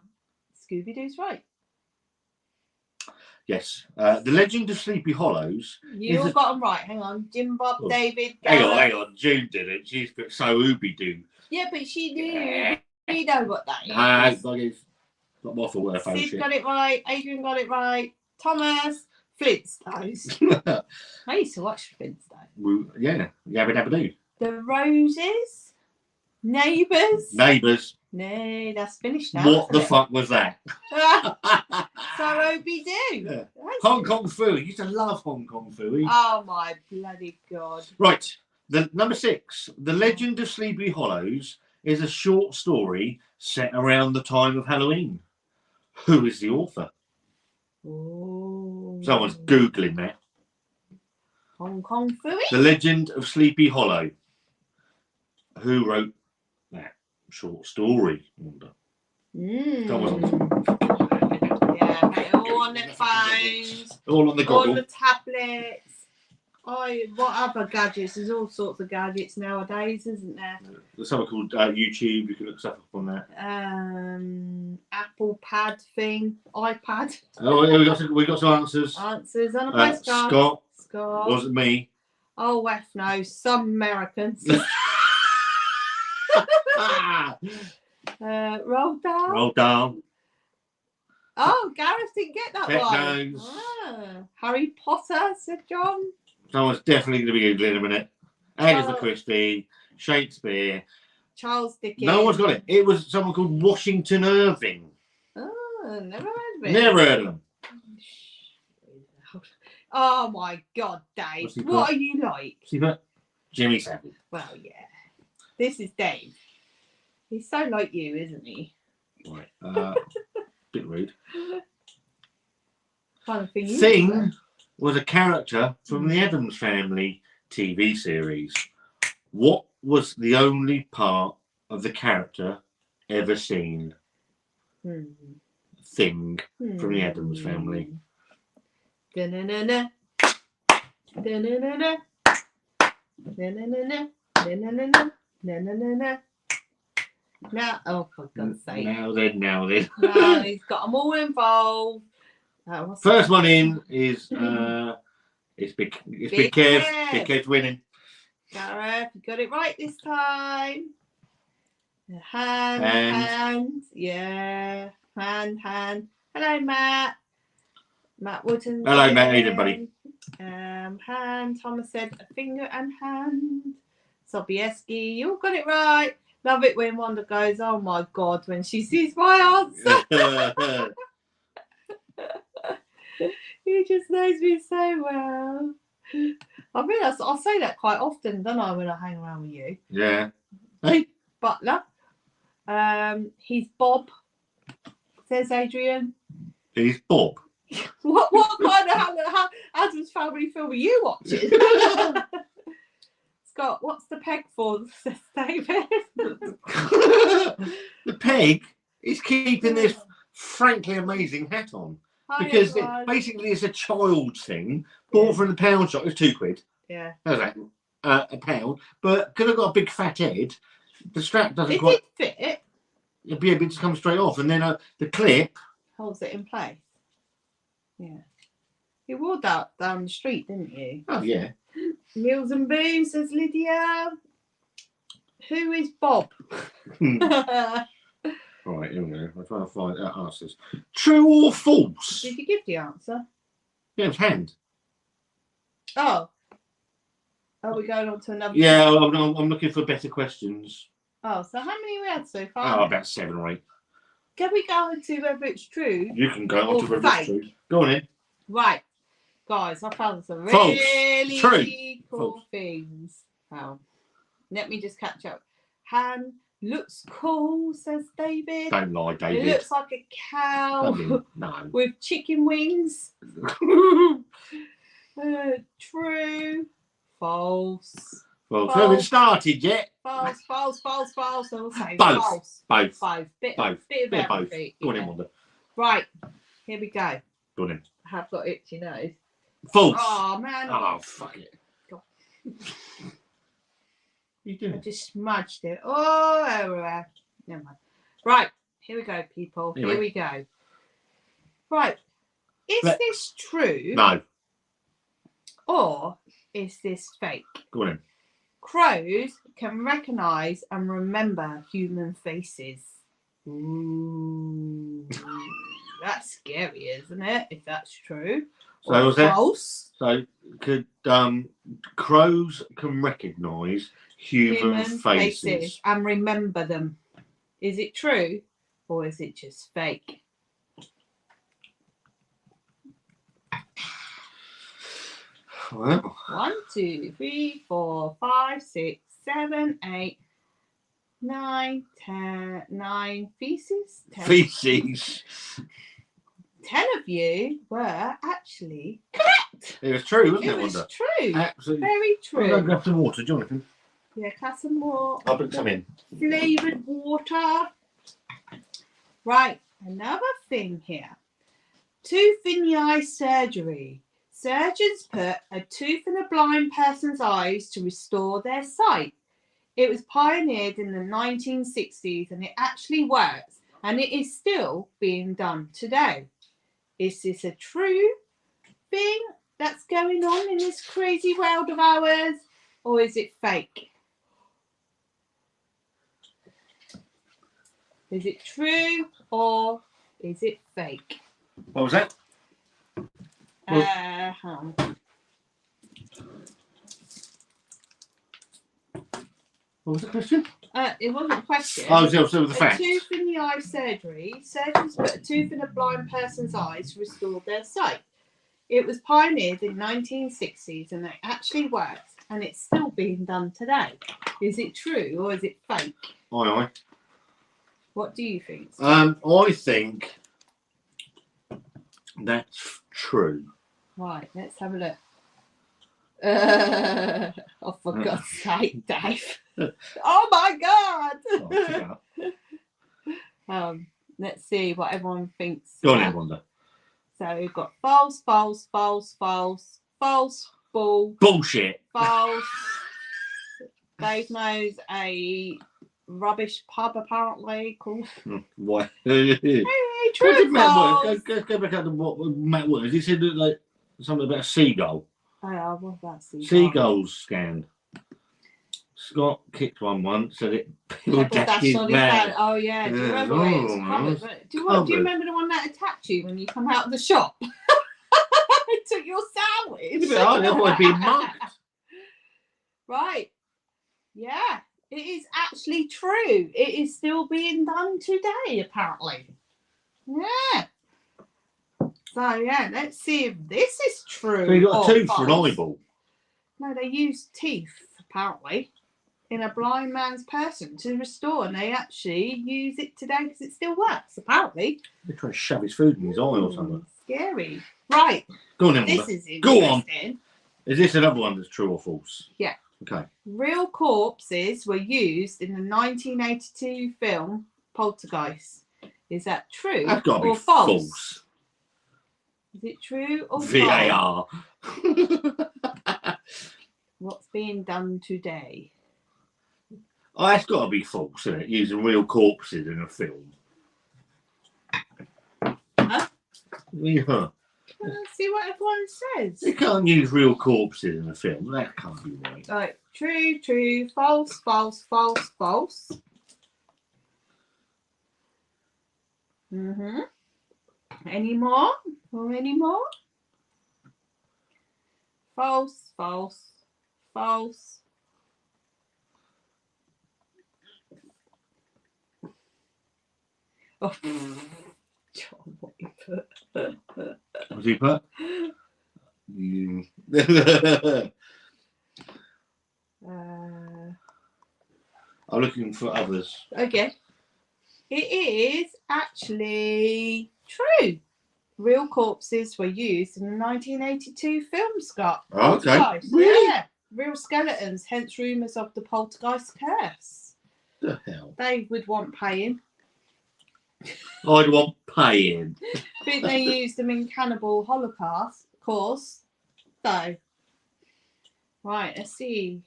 Scooby Doo's right. Yes. The Legend of Sleepy Hollows. You all got them right. Hang on. Jim Bob, Oh. David. Hang Gareth. on. June did it. She's put So Ooby-Doo. Yeah, but she knew. You know what that is. Not my fault. Her phone Sid shit. got it right. Adrian got it right. Thomas. Flintstones. I used to watch Flintstones. Yeah. Yabba dabba doo. The Roses. Neighbours. Neighbours. No, that's finished now. What the isn't fuck was that? it? So Obi-Doo. Yeah. Hong Kong Fooey. I used to love Hong Kong Fooey. Oh my bloody God. Right. The number 6. The Legend of Sleepy Hollows is a short story set around the time of Halloween. Who is the author? Oh. Someone's Googling that. Hong Kong Fooey? The Legend of Sleepy Hollow. Who wrote that short story? Someone's Yeah, mate, all on their phones, all on the all goggle. the tablets. Oh, what other gadgets? There's all sorts of gadgets nowadays, isn't there? There's something called YouTube. You can look stuff up on that. Apple Pad thing, iPad. Oh, yeah, we got some answers. Answers on a postcard. Scott, wasn't me. Oh, F no, some Americans. Roll down. Roll down. Oh, Gareth didn't get that Pet one. nose. Harry Potter, said John. Someone's definitely going to be Googling in a minute. Agatha Christie, Shakespeare. Charles Dickens. No one's got it. It was someone called Washington Irving. Oh, never heard of it. Never heard of them. Oh my God, Dave. What's he What put? are you like? See that? Jimmy Savile. Well, yeah. This is Dave. He's so like you, isn't he? Right. Bit rude. Kind of thing. Thing was a character from the Addams Family TV series. What was the only part of the character ever seen? Thing from the Addams Family. Da-na-na-na. Da-na-na-na. Na na na na na na na na na na na na. Now, oh for God's sake! Now then. No, he's got them all involved. First one in is it's big Big Kev. Kev. Big Kev's winning. Gareth, you got it right this time. Hand. Yeah, hand. Hello, Matt. Matt Wootton. Hello, Matt. How you doing, buddy? Hand. Thomas said a finger and hand. Sobieski, you all got it right. Love it when Wanda goes, oh my God, when she sees my answer. He just knows me so well. I mean, I'll say that quite often, don't I, when I hang around with you? Yeah. Hey. Butler. He's Bob, says Adrian. He's Bob. What kind of Adam's Family film are you watching? Scott, what's the peg for? Says David. The peg is keeping this frankly amazing hat on. Hi, Because everyone. it's a child thing. Bought from the pound shop. It's £2. Yeah. How's that? A pound. But because I've got a big fat head, the strap doesn't It quite. did fit. It just comes straight off, and then the clip Holds it in place. Yeah. You wore that down the street, didn't you? Oh yeah. Meals and Booze, says Lydia. Who is Bob? Right, here we go. I'm trying to find out answers. True or false? Did you give the answer? Yeah, it was hand. Oh. Are we going on to another? Yeah, I'm looking for better questions. Oh, so how many we had so far? Oh, about 7 or 8. Can we go into whether it's true? You can go on to Or whether it's fake. true. Go on in. Right. Guys, I found some False. really True. cool False. things. Oh. Let me just catch up. Han looks cool, says David. Don't lie, It David. looks like a cow No. with chicken wings. True. False. Well, False. we haven't started yet. False. I'll say Both. false. Both. Both. Bit Both. of Bit of both. everything. Go on yeah. in, Wanda. Right. Here we go. Go on in. I have got itchy nose. False. Oh, man. Oh, fuck it. God. What are you I doing? just smudged it all everywhere. Never mind. Right. Here we go, people. Anyway. Here we go. Right. Is Let- this true No. or is this fake? Go on in. Crows can recognise and remember human faces. Ooh. That's scary, isn't it? If that's true. So Or was that? false. So could crows can recognise human faces? and remember them. Is it true or is it just fake? Well, 1, 2, 3, 4, 5, 6, 7, 8, 9, 10, 9 feces. 10. feces. 10 of you were actually correct. It was true, wasn't it, It was Wanda? true. Absolutely. Very I'll go true. grab some water, Jonathan. Yeah, have some more I'll put some in. flavoured water. Right, another thing here. Tooth in the eye surgery. Surgeons put a tooth in a blind person's eyes to restore their sight. It was pioneered in the 1960s and it actually works and it is still being done today. Is this a true thing that's going on in this crazy world of ours or is it fake? Is it true or is it fake? What was that? Hang on. What was the question? It wasn't a question. Oh, so the A fact. tooth in the eye surgery. Surgeons put a tooth in a blind person's eyes to restore their sight. It was pioneered in 1960s and it actually works and it's still being done today. Is it true or is it fake? Aye, What do you think? aye. I think that's true. Right, let's have a look. Oh, for God's sake, Dave. Oh my God. Oh, pick it up. Let's see what everyone thinks. Go on in, Wanda. So we've got false, false, false, false, false, bull, Bullshit. false, Dave knows a rubbish pub apparently called. Why? Hey, What true did Matt false. Worth? Go back up to what Matt Worth. He said that, like something about a seagull. Oh, yeah, what about seagull? Seagulls scanned. Scott kicked one once, said it peeled Pepper dash his on his man. hand. Oh yeah, do you remember where it's covered? Do you remember the one that attacked you when you come out of the shop? It took your It's a sandwich. bit hard, otherwise being mugged. Right. Yeah, it is actually true. It is still being done today, apparently. Yeah. So yeah, let's see if this is true. So you got or a tooth for an false. eyeball. No, they use teeth, apparently, in a blind man's person to restore, and they actually use it today because it still works, apparently. They're trying to shove his food in his eye or something. Scary. Right. Go on then, This Wanda. is interesting. Go on. Is this another one that's true or false? Yeah. Okay. Real corpses were used in the 1982 film Poltergeist. Is that true That's got to or be false? false. Is it true or false? VAR. What's being done today? Oh, that's got to be false, isn't it? Using real corpses in a film. Huh? Yeah. Let's see what everyone says. You can't use real corpses in a film. That can't be right. Right, true, true, false, false, false, false. Any more? Or any more? False, false, false. Oh, John, what you put? What's he put? I'm looking for others. Okay. It is actually true. Real corpses were used in the 1982 film, Scott. Okay. Poltergeist. Really? Yeah. Real skeletons, hence rumours of the poltergeist curse. The hell? They would want paying. I'd want paying. I think they used them in Cannibal Holocaust, of course. So, right, let's see.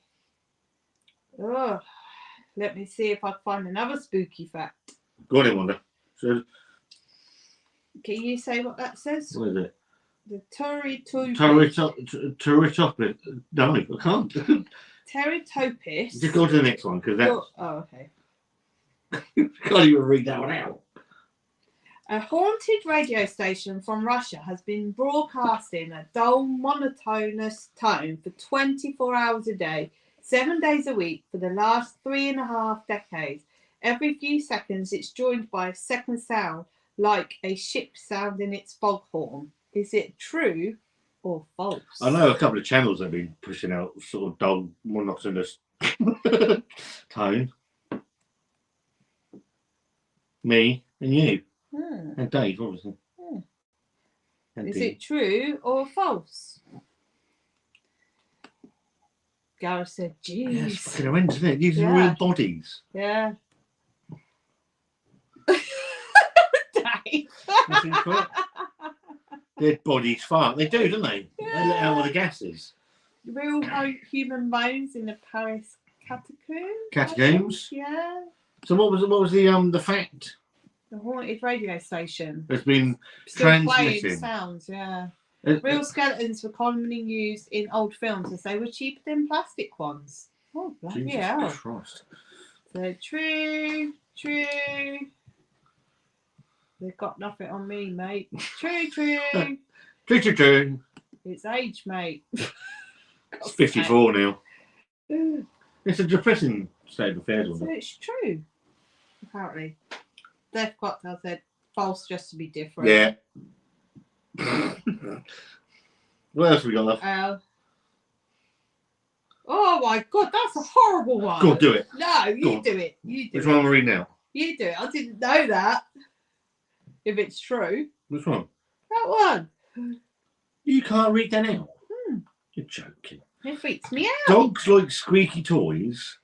Oh, let me see if I can find another spooky fact. Go on in, Wanda. So, Can you say what that says? what is it? The Teratopus. Teratopus. No, I can't. Teratopus. Just go to the next one because that's. Oh, okay. Can't even read that one out. A haunted radio station from Russia has been broadcasting a dull, monotonous tone for 24 hours a day, 7 days a week for the last 3.5 decades. Every few seconds, it's joined by a second sound, like a ship sounding its foghorn. Is it true or false? I know a couple of channels have been pushing out sort of dull, monotonous tone. Me and you. And Dave, obviously. And Is Dave. it true or false? Gareth said, Yeah, it's jeez. fucking horrendous, isn't it? Using Yeah. real bodies. Yeah. Dave. What's it called? Dead bodies fart. They do, don't they? They let out all the gases. Real human bones in the Paris catacombs. Catacombs? Yeah. So what was the fact? The haunted radio station. There's been Still playing transmitting. sounds, yeah. Real skeletons were commonly used in old films as they were cheaper than plastic ones. Oh, bloody Jesus hell. Christ. So true, true. They've got nothing on me, mate. True, true. True. It's age, mate. It's 54 now. It's a depressing state of affairs, So wasn't it? it's true, apparently. Death Cocktail said false just to be different. Yeah. What else have we got left? Oh my god, that's a horrible one. Go on, do it. No, Go you on. do it. You do Which it. one will we read now? You do it. I didn't know that. If it's true. Which one? That one. You can't read that out. You're joking. It freaks me out. Dogs like squeaky toys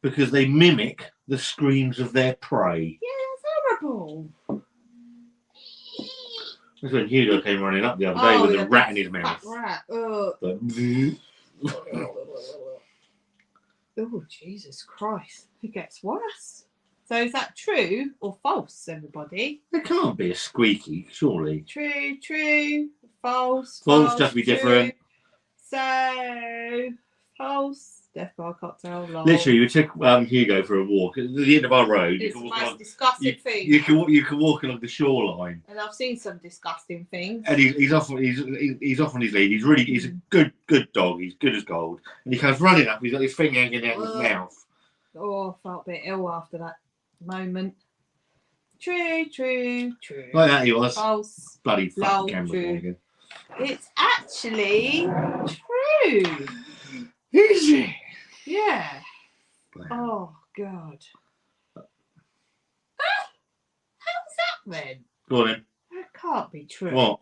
because they mimic the screams of their prey. Yeah, it's horrible. That's when Hugo came running up the other day with a rat in his mouth. Fat rat. Ugh. Like, Oh, Jesus Christ. It gets worse. So is that true or false, everybody? There can't be a squeaky, surely. True, true, false, False, just be true. different. So, false. Death by cocktail. Lol. Literally, we took Hugo for a walk at the end of our road. It's the most along, disgusting thing. you can walk along the shoreline, And I've seen some disgusting things. and he's off on his lead. He's a good dog. He's good as gold, and he comes running up. He's got his finger hanging out his mouth. Oh, I felt a bit ill after that moment. True, true, true. Like that he was. False. Bloody Lol, fucking camera true. again. It's actually true. Is it? Yeah. Wow. Oh, God. How's that then? Go on then. That can't be true. What?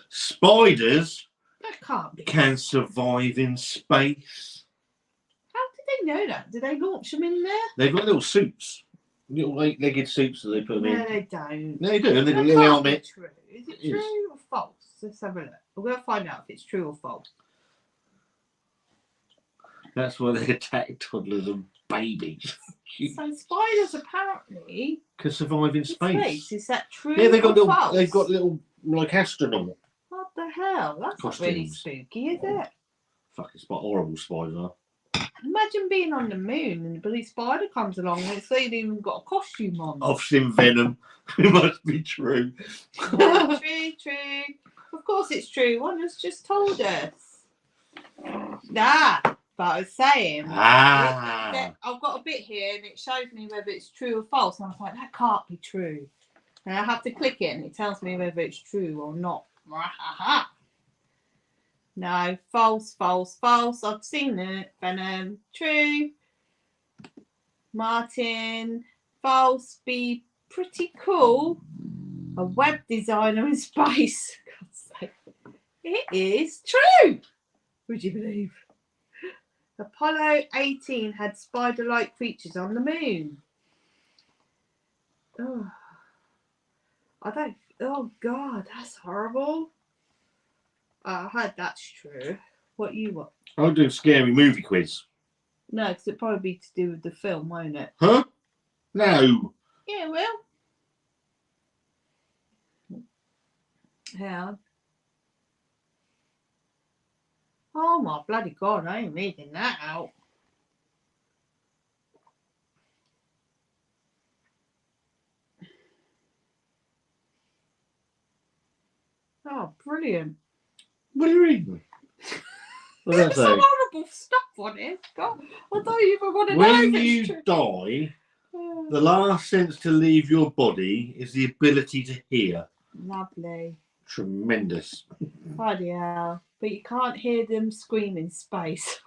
Spiders That can't be. can survive in space. How did they know that? Did they launch them in there? They've got little suits, little eight-legged suits that they put them No, in. they don't. No, they do. And they've got That a little can't be helmet. true. Is it It is. true or false? Let's have a look. We're going to find out if it's true or false. That's why they attack toddlers and babies. So spiders apparently Can survive in in space. Is that true? Yeah, they've got or little. false? They've got little like astronaut. What the hell? That's not really Costumes. spooky, is it? Fucking horrible spiders are. Imagine being on the moon and the bloody spider comes along and it's ain't even got a costume on. I've seen venom. It must be true. Yeah, true, true. Of course it's true. One has just told us. But I was saying. Ah. I've got a bit here and it shows me whether it's true or false. And I was like, that can't be true. And I have to click it and it tells me whether it's true or not. No, false, false, false. I've seen it. Venom, true. Martin, false. Be pretty cool. A web designer in space. God's sake. It is true. Would you believe? Apollo 18 had spider-like creatures on the moon. Oh, oh God, that's horrible. I heard that's true. What you want? I'll do a scary movie quiz. No, because it'll probably be to do with the film, won't it? Huh? No. Yeah, it will. Yeah. Oh my bloody God, I ain't reading that out. Oh, brilliant. What are you reading? What does There's that some say? horrible stuff on it. God, I don't even want to know When if you it's true. die, Oh, the last sense to leave your body is the ability to hear. lovely. Tremendous. Bloody hell. But you can't hear them scream in space.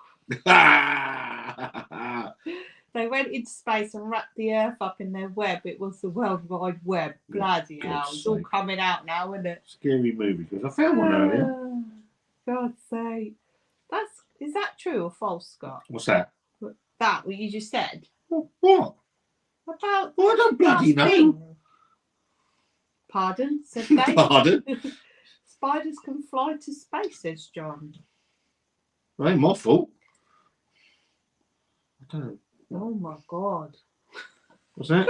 They went into space and wrapped the Earth up in their web. It was the World Wide Web. Bloody hell. God's It's all sake. coming out now, isn't it? Scary movie quiz. I found one earlier. Oh, God's sake. Is that true or false, Scott? What's that? That what you just said? What? About Well, I don't bloody last know. thing. Pardon, said Dave. Pardon? Spiders can fly to space, says John. It ain't my fault. I don't know. Oh my God. What's that?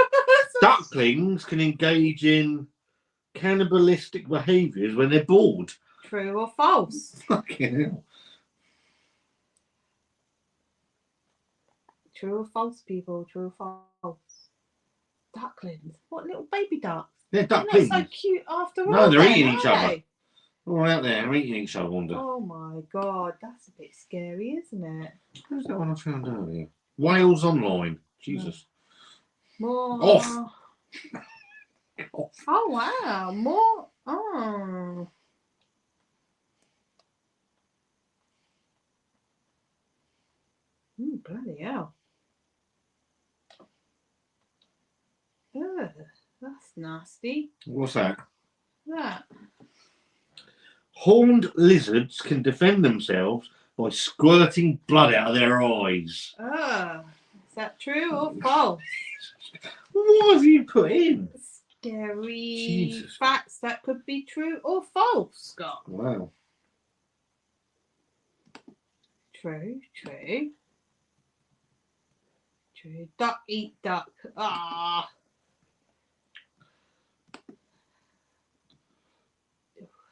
Ducklings can engage in cannibalistic behaviours when they're bored. True or false? Fucking hell. True or false, people? True or false? Ducklings. What little baby ducks? They're They're not ducklings. so cute after all. No, they're then, eating are each other. they? All out there, they're eating each other, I wonder. Oh my God, that's a bit scary, isn't it? Where's that one I found earlier? Wales Online. Jesus. More. Off. Oh wow, more. Oh. Bloody hell. Ugh, that's nasty. What's that? That. Horned lizards can defend themselves by squirting blood out of their eyes. Is that true or false? What have you put in? Scary Jesus. facts that could be true or false, Scott. Wow. True. Duck eat duck. Ah.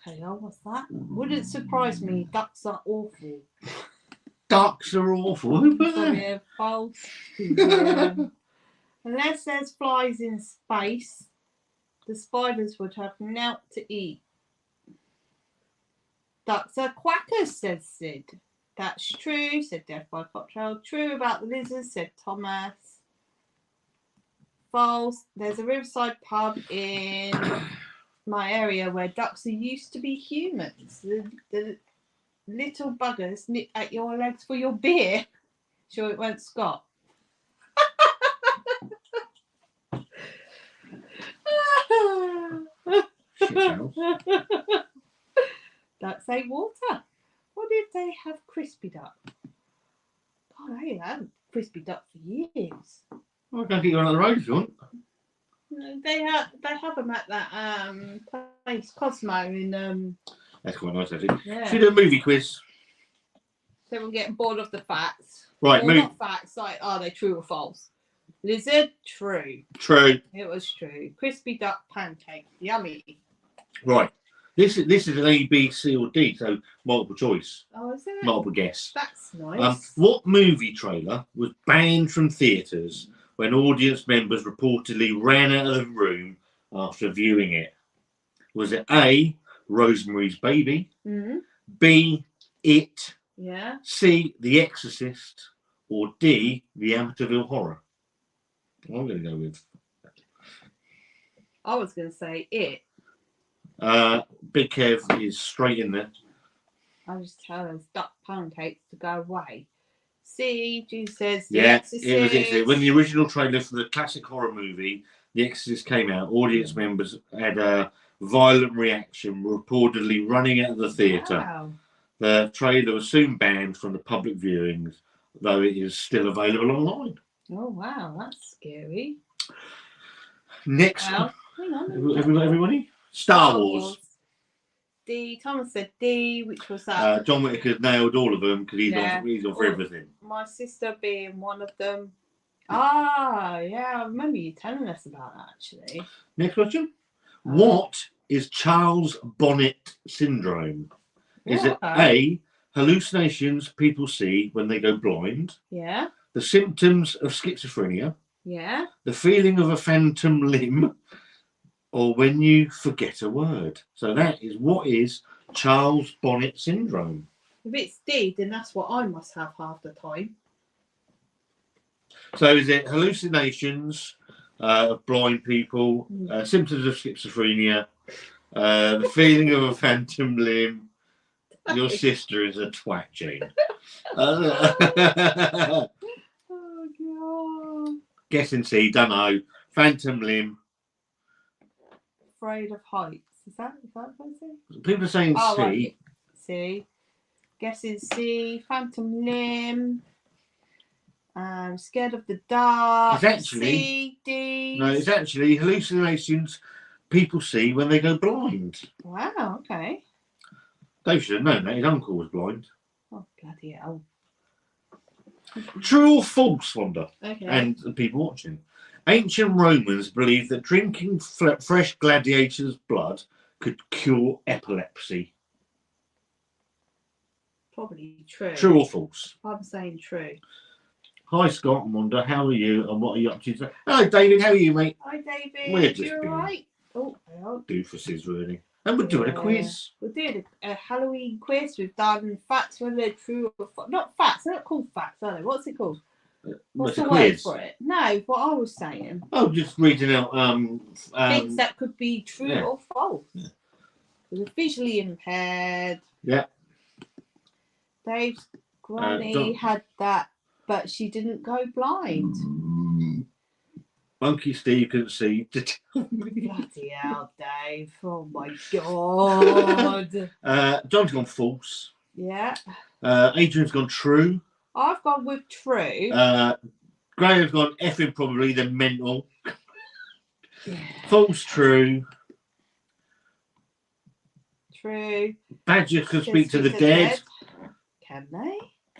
Hang on, what's that? Wouldn't surprise me. Ducks are awful. Ducks are awful. Who put Probably that? a false. Yeah. Unless there's flies in space, the spiders would have naught to eat. Ducks are quackers, said Sid. That's true, said Death by Cocktail. True about the lizards, said Thomas. False. There's a riverside pub in my area where ducks are used to be humans. The little buggers nip at your legs for your beer. Sure it won't Scott. Shithouse. Ducks ate water. What if they have crispy duck? God, I ain't had crispy duck for years. I'll go get you on the road if you want. They have them at that place Cosmo in That's quite nice, actually. yeah. Should we do a movie quiz? So we're getting bored of the facts. Right, Well, move. not facts, like are they true or false? Lizard, true. True. It was true. Crispy duck pancake, yummy. Right. This is an A, B, C, or D, so multiple choice, Oh, is it? multiple guess. That's nice. What movie trailer was banned from theatres when audience members reportedly ran out of the room after viewing it? Was it A, Rosemary's Baby, Mm-hmm. B, It, Yeah. C, The Exorcist, or D, The Amityville Horror? I'm going to go with I was going to say it. Big Kev is straight in there. I just tell us duck pancakes to go away. C, G says The Yeah, Exorcist. it was Exorcist. When the original trailer for the classic horror movie, The Exorcist, came out, audience members had a violent reaction, reportedly running out of the theatre. Wow. The trailer was soon banned from the public viewings, though it is still available online. Oh, wow. That's scary. Next, Well, hang on. everybody? Star Wars. D. Thomas said D, which was that. John Whittaker's nailed all of them because he's Yeah. on for everything. My sister being one of them. Ah, yeah, I remember you telling us about that actually. Next question. What is Charles Bonnet syndrome? Is it A, hallucinations people see when they go blind? Yeah, The symptoms of schizophrenia? yeah. The feeling of a phantom limb? Or when you forget a word? So that is what is Charles Bonnet syndrome. If it's D, then that's what I must have half the time. So is it hallucinations of blind people, symptoms of schizophrenia, the feeling of a phantom limb? Your sister is a twat, Jane. Oh god. Guessing C, don't know. Phantom limb. Afraid of heights. Is that what I say? People are saying Oh, C. right. C. Guessing C. Phantom limb. Scared of the dark. It's actually- C. D. No, it's actually hallucinations people see when they go blind. Wow. Okay. Dave should have known that. His uncle was blind. Oh bloody hell. True or false, Wanda? Okay. And the people watching. Ancient Romans believed that drinking fresh gladiators' blood could cure epilepsy. Probably true. True or false? I'm saying true. Hi, Scott and Wanda. How are you? And what are you up to today? Hello, David. How are you, mate? Hi, David. We're just you being- alright? Oh, hang on. Doofuses, really. And we're doing a Yeah. quiz. We're doing a Halloween quiz. We've done facts whether they're true or false. Not facts. They're not called facts, are they? What's it called? What's It's a the quiz. word for it? No, what I was saying. Oh, just reading out. Things that could be true yeah. or false. Yeah. We're visually impaired. Yeah. Dave's granny don't- had that, but she didn't go blind. Monkey Steve couldn't see. Bloody hell, Dave. Oh my god. John's gone false. Yeah. Adrian's gone true. I've gone with true. Graham's gone effing probably, then mental. Yeah. False, true. True. Badger could speak to the dead. Can they?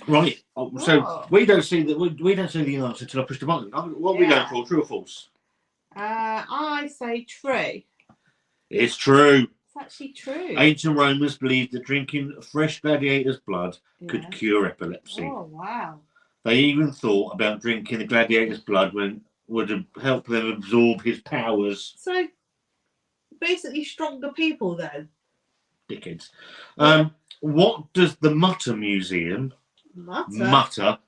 Right. So Oh. we don't see that. We don't see the answer till I push the button. What are we going Yeah. for? True or false? I say true. It's true. It's actually true. Ancient Romans believed that drinking fresh gladiators' blood could Yeah. cure epilepsy. Oh wow. They even thought about drinking the gladiator's blood when would help them absorb his powers. So basically, stronger people then. Dickheads. Yeah. What does the Mutter Museum Mutter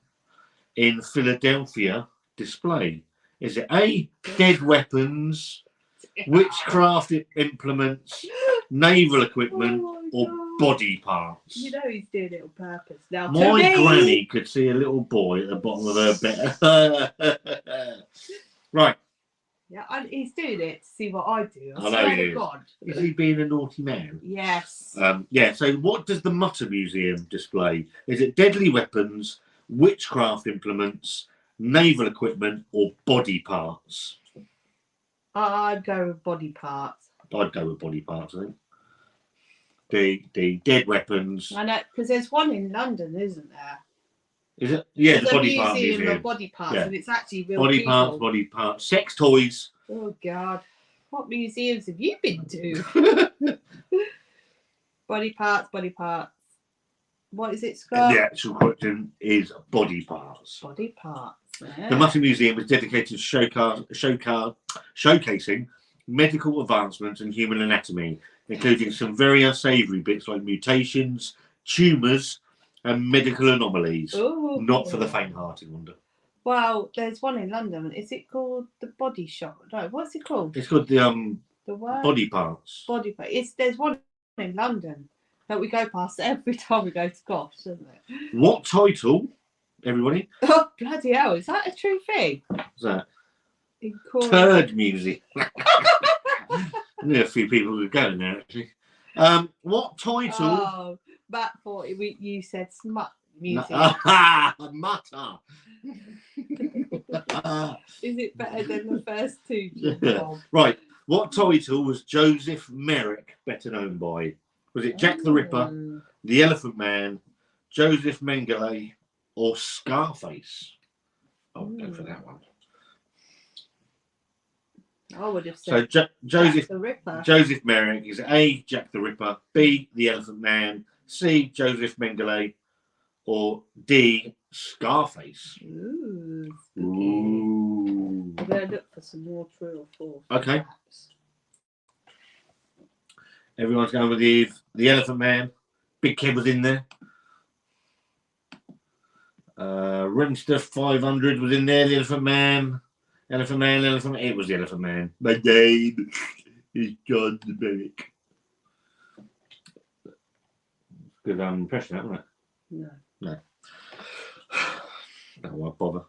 in Philadelphia display? Is it A, dead weapons, witchcraft implements, naval equipment, or body parts? You know he's doing it on purpose. Now, My granny could see a little boy at the bottom of her bed. Right. Yeah, and he's doing it to see what I do. I know swear he to is. God. Is he being a naughty man? Yes. Yeah, so what does the Mutter Museum display? Is it deadly weapons, witchcraft implements, naval equipment, or body parts? I'd go with body parts. I'd go with body parts, I think. The dead weapons. I know, because there's one in London, isn't there? Is it? Yeah, There's the a body part museum museum. of body parts, Yeah. and it's actually real Body people. parts, sex toys. Oh God, what museums have you been to? Body parts, body parts. What is it, Scott? The actual question is body parts. Body parts. Yeah. The Mutter Museum is dedicated to showcasing medical advancements in human anatomy, including some very unsavoury bits like mutations, tumours, and medical anomalies. Ooh. Not for the faint-hearted, Wanda. Well, there's one in London. Is it called the Body Shop? No, what's it called? It's called the what? body parts. Body part. There's one in London that we go past every time we go to Gosh, isn't it? What title, everybody? Oh bloody hell! Is that a true thing? Is that? In Cornwall? Turd music. I knew a few people who were going there actually. What title? Oh, Matt thought you said smut music. Mutter. Is it better than the first two? Bob? Right. What title was Joseph Merrick better known by? Was it Jack the Ripper, Oh. the Elephant Man, Joseph Mengele, or Scarface? I would go for that one. I would have So said Joseph Jack the Ripper. Joseph Merrick is A, Jack the Ripper, B, the Elephant Man, C, Joseph Mengele, or D, Scarface. Ooh. Spooky. Ooh. I'm going to look for some more true or false. Okay. facts. Everyone's going with the Elephant Man. Big Kev was in there. Rimster 500 was in there. The Elephant Man. Elephant Man. It was the Elephant Man. My name is John the Merrick. Good impression, wasn't it? No. No, won't bother.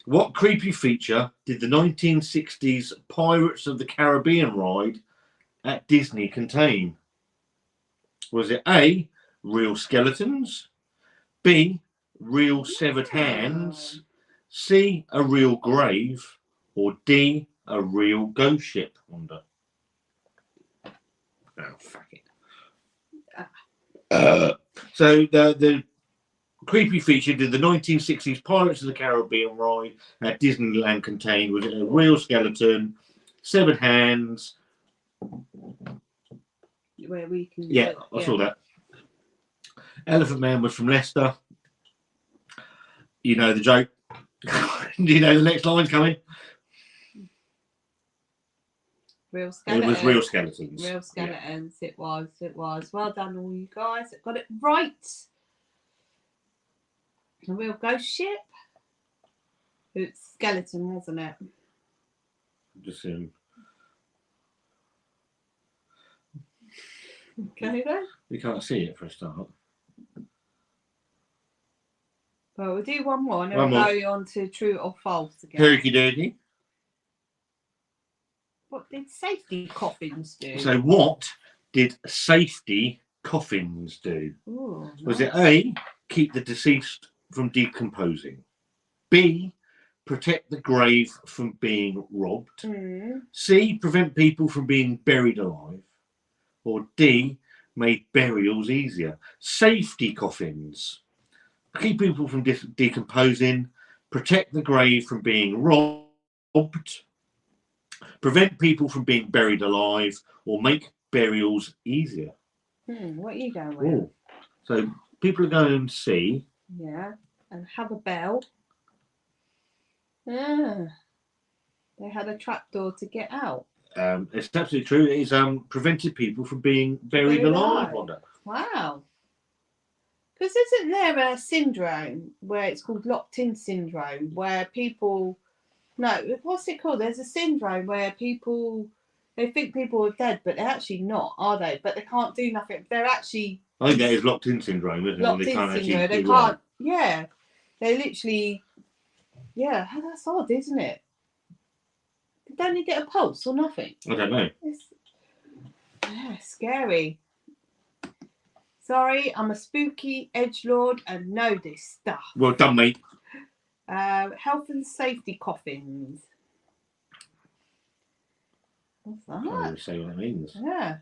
What creepy feature did the 1960s Pirates of the Caribbean ride at Disney contain? Was it A, real skeletons, B, real severed hands, C, a real grave, or D, a real ghost ship? Wonder. Oh, fuck it. So the creepy feature did the 1960s Pirates of the Caribbean ride at Disneyland contain? Was it a real skeleton, severed hands? Where we can. Yeah, I saw that. Elephant Man was from Leicester. You know the joke. Do you know the next line's coming? Real skeletons. It was real skeletons. Real skeletons. Yeah. It was. Well done, all you guys that got it right. A real ghost ship. It's skeleton, wasn't it? Just Okay then. we can't see it for a start. Well, we'll do one more and then One we'll more. go on to true or false again. Herky jerky. What did safety coffins do? So what did safety coffins do? Ooh, Was nice. it A, keep the deceased from decomposing, B, protect the grave from being robbed, C, prevent people from being buried alive, or D, made burials easier? Safety coffins. keep people from decomposing, protect the grave from being robbed, prevent people from being buried alive, or make burials easier. What are you going with? Oh, so people are going to see. Yeah, and have a bell. Ah, they had a trapdoor to get out. It's absolutely true. It is prevented people from being buried alive. Wanda. Wow. Because isn't there a syndrome where it's called locked-in syndrome, where people... No, what's it called? There's a syndrome where people... They think people are dead, but they're actually not, are they? But they can't do nothing. They're actually... I think that is locked-in syndrome, isn't it? Locked-in syndrome. They can't... Yeah. They literally... Yeah, that's odd, isn't it? Don't you get a pulse or nothing? I don't know. It's scary. Sorry, I'm a spooky edgelord and know this stuff. Well done, mate. Health and safety coffins. What's I can't that? even say what that means. Yeah.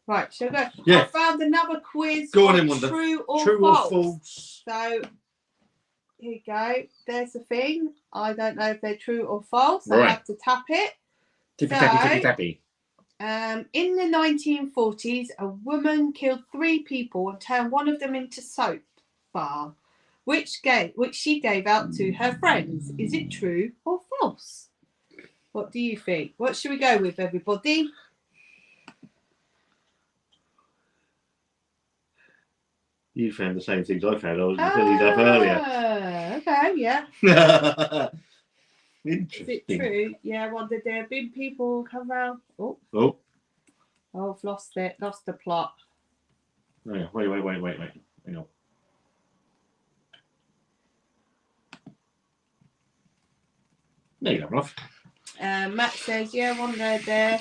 Right, shall I go? Yeah. I found another quiz. Go on in, Wanda. True or True false. or false? So, here you go. There's the thing. I don't know if they're true or false. Right. I have to tap it. Tippy So- tappy, tippy tappy. In the 1940s, a woman killed 3 people and turned one of them into soap bar, which she gave out to her friends. Is it true or false? What do you think? What should we go with, everybody? You found the same things I found. I was filling these up earlier. Okay, yeah. Is Interesting. it true? Yeah, well, did there have been people come round? Oh, Oh, I've lost it. Lost the plot. yeah. Wait. Hang on. There you go, Ruff. Matt says, yeah, one there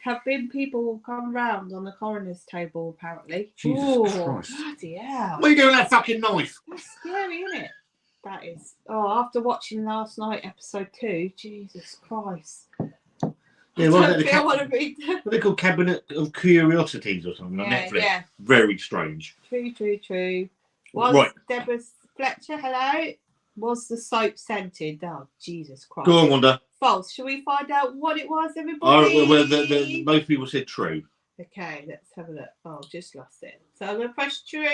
have been people come round on the coroner's table, apparently. Jesus Ooh, Christ. bloody hell. What are you doing with that fucking knife? That's scary, isn't it? That is. Oh, after watching last night, episode 2, Jesus Christ. Yeah, I well, don't think I want to read them. they're called Cabinet of Curiosities or something on Netflix. Yeah. Very strange. True. Was Right. Deborah Fletcher, hello? Was the soap scented? Oh, Jesus Christ. Go on, Wanda. False. Shall we find out what it was, Oh, everybody? well, most people said true. Okay, let's have a look. Oh, just lost it. So I'm going to press true.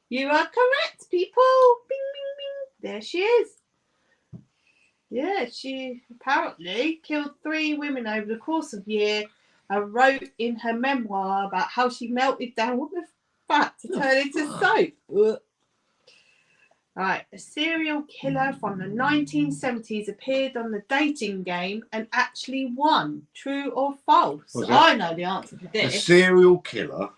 You are correct, people. Bing, bing, bing. There she is. Yeah, she apparently killed 3 women over the course of a year and wrote in her memoir about how she melted down with the fat to turn into soap. Ugh. Right, a serial killer from the 1970s appeared on the dating game and actually won. True or false? What's that? I know the answer to A this. serial killer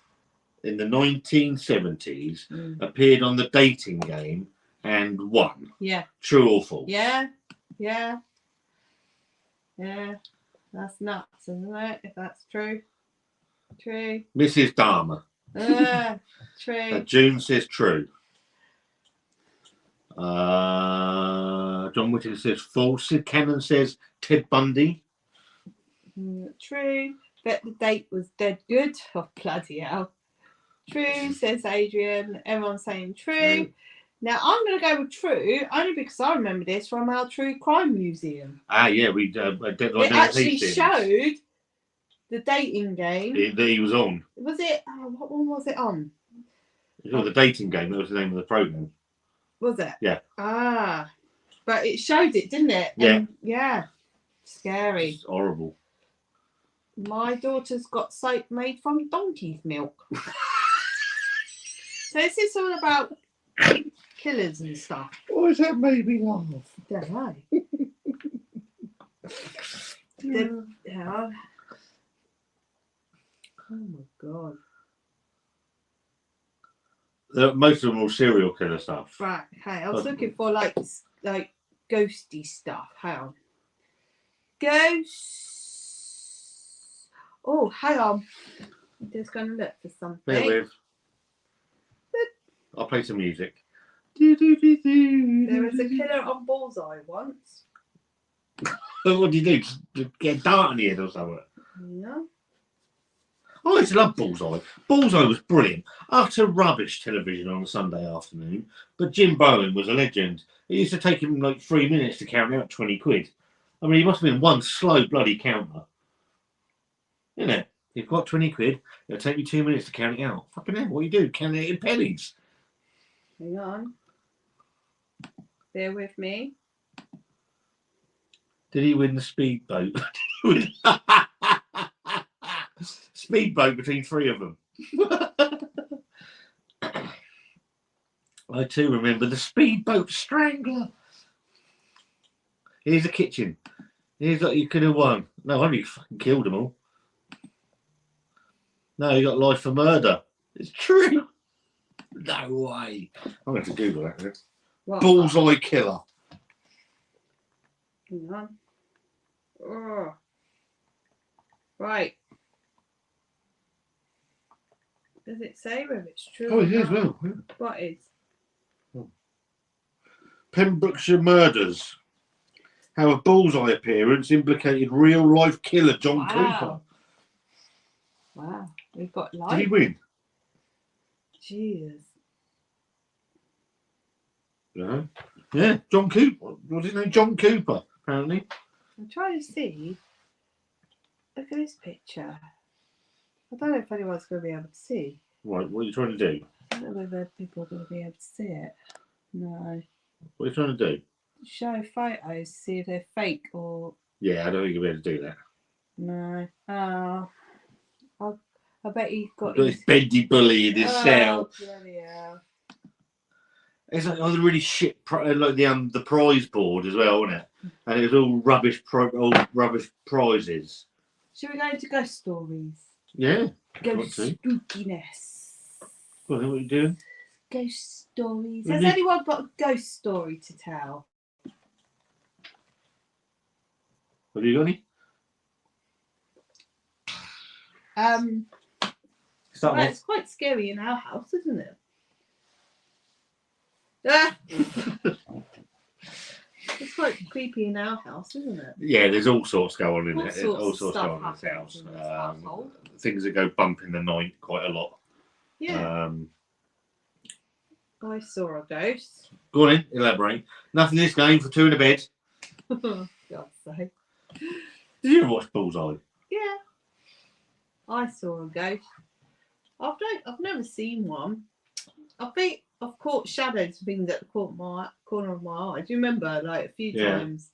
in the 1970s appeared on the dating game and won. Yeah. True or false? Yeah. That's nuts, isn't it? If that's true. True. Mrs. Dahmer. True. June says true. John Whittaker says false. Sid Cannon says Ted Bundy. True. Bet the date was dead good. Oh, bloody hell. True, says Adrian. Everyone's saying true. Now, I'm going to go with true, only because I remember this from our True Crime Museum. Yeah, we It actually showed the dating game. that he was on. Was it? Oh, what one was it on? It was the dating game. That was the name of the program. Was it? Yeah. But it showed it, didn't it? Yeah. And, yeah. Scary. It's horrible. My daughter's got soap made from donkey's milk. So this is all about killers and stuff. Why has that made me laugh? Don't know. Yeah. Oh my god. Most of them are all serial killer stuff. Right. Okay. I was looking for like ghosty stuff. Hang on. Ghosts. Oh, hang on. I'm just going to look for something. Bear with. I'll play some music. There was a killer on Bullseye once. What do you do? Just get a dart on the head or something? Yeah. I used to love Bullseye. Bullseye was brilliant. Utter rubbish television on a Sunday afternoon. But Jim Bowen was a legend. It used to take him like 3 minutes to count out 20 quid. I mean, he must have been one slow bloody counter. Isn't it? You've got 20 quid. It'll take you 2 minutes to count it out. Fucking hell, what do you do? Count it in pennies. Hang on. Bear with me. Did he win the speedboat? Speedboat between 3 of them. I too remember the speedboat strangler. Here's a kitchen. Here's what you could have won. No wonder you fucking killed them all. No, you got life for murder. It's true. No way. I'm going to Google that. Then. What? Bullseye killer. Hang on. Oh. Right. Does it say whether it's true? Oh, or it is, not? well. Yeah. What is? Pembrokeshire murders. How a Bullseye appearance implicated real-life killer John Cooper. Wow. We've got Did he life. win? Jeez. Yeah. Yeah, John Cooper. What's his name? John Cooper, apparently. I'm trying to see. Look at this picture. I don't know if anyone's going to be able to see. Right, what are you trying to do? I don't know whether people are going to be able to see it. No. What are you trying to do? Show photos, see if they're fake or Yeah, I don't think you'll be able to do that. no. Oh, I bet he's got Got this bendy bully in his cell. bloody hell. It's like all the really shit, like the prize board as well, wasn't it? And it was all rubbish, all rubbish prizes. Should we go into ghost stories? Yeah. Ghost to. spookiness. Well, then what are you doing? Ghost stories. Really? Has anyone got a ghost story to tell? Have you got any? Start Well, off. it's quite scary in our house, isn't it? Ah! It's quite creepy in our house, isn't it? Yeah, there's all sorts going on in All it. sorts All of sorts stuff going on in this happens house. in this household. Things that go bump in the night quite a lot. Yeah. I saw a ghost. Go on in, elaborate. Nothing in this game for 2 in a bed. God's sake. Did you ever watch Bullseye? Yeah. I saw a ghost. I've never seen one. I think I've caught shadows and things at the corner of my eye. Do you remember, like a few Yeah. times?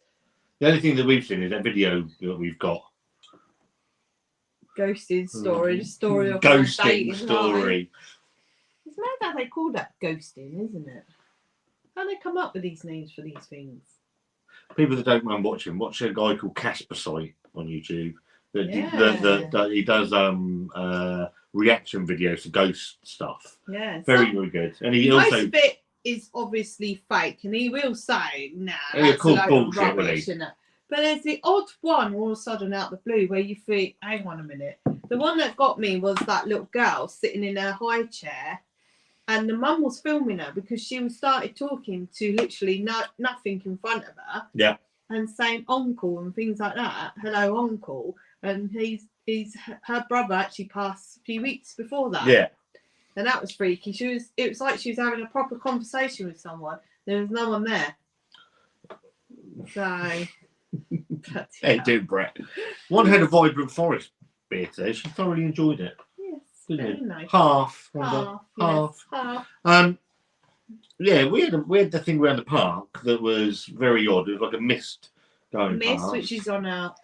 The only thing that we've seen is that video that we've got. Ghosting story, the story of my Ghosting dating life. story. It's mad how they call that ghosting, isn't it? How they come up with these names for these things? People that don't mind watching, watch a guy called Casper Site on YouTube. Yeah. That he does reaction videos to ghost stuff. Yeah. Very, very good. And he Most also of it is obviously fake, and he will say, "Nah, Yeah, that's a called load of bullshit, rubbish." really. And that. But there's the odd one all of a sudden out the blue where you think, "Hang on a minute." The one that got me was that little girl sitting in her high chair, and the mum was filming her because she started talking to literally nothing in front of her. Yeah. And saying uncle and things like that. Hello, uncle. And he's her brother actually passed a few weeks before that. yeah. And that was freaky. It was like she was having a proper conversation with someone. There was no one there. So Hey, dude, Brett. One had a vibrant forest beer today. She thoroughly enjoyed it. yes, Didn't very you? nice. Half. Half. Yeah, we had the thing around the park that was very odd. It was like a mist going Miss, past. which is on our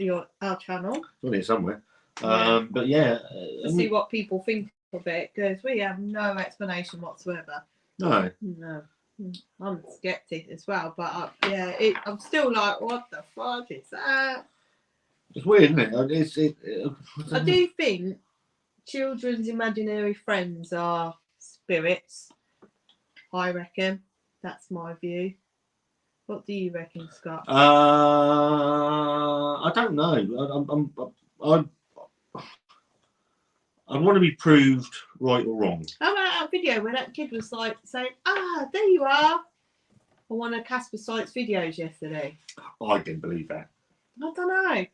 channel. It's on here somewhere. Yeah. But yeah. To see what people think of it, because we have no explanation whatsoever. No. No. I'm a skeptic as well, but I'm still like, what the fuck is that? It's weird, isn't it? I do think children's imaginary friends are spirits. I reckon. That's my view. What do you reckon, Scott? I don't know. I want to be proved right or wrong. How about that video where that kid was like saying, there you are, on one of Casper Site's videos yesterday? I didn't believe that. I don't know.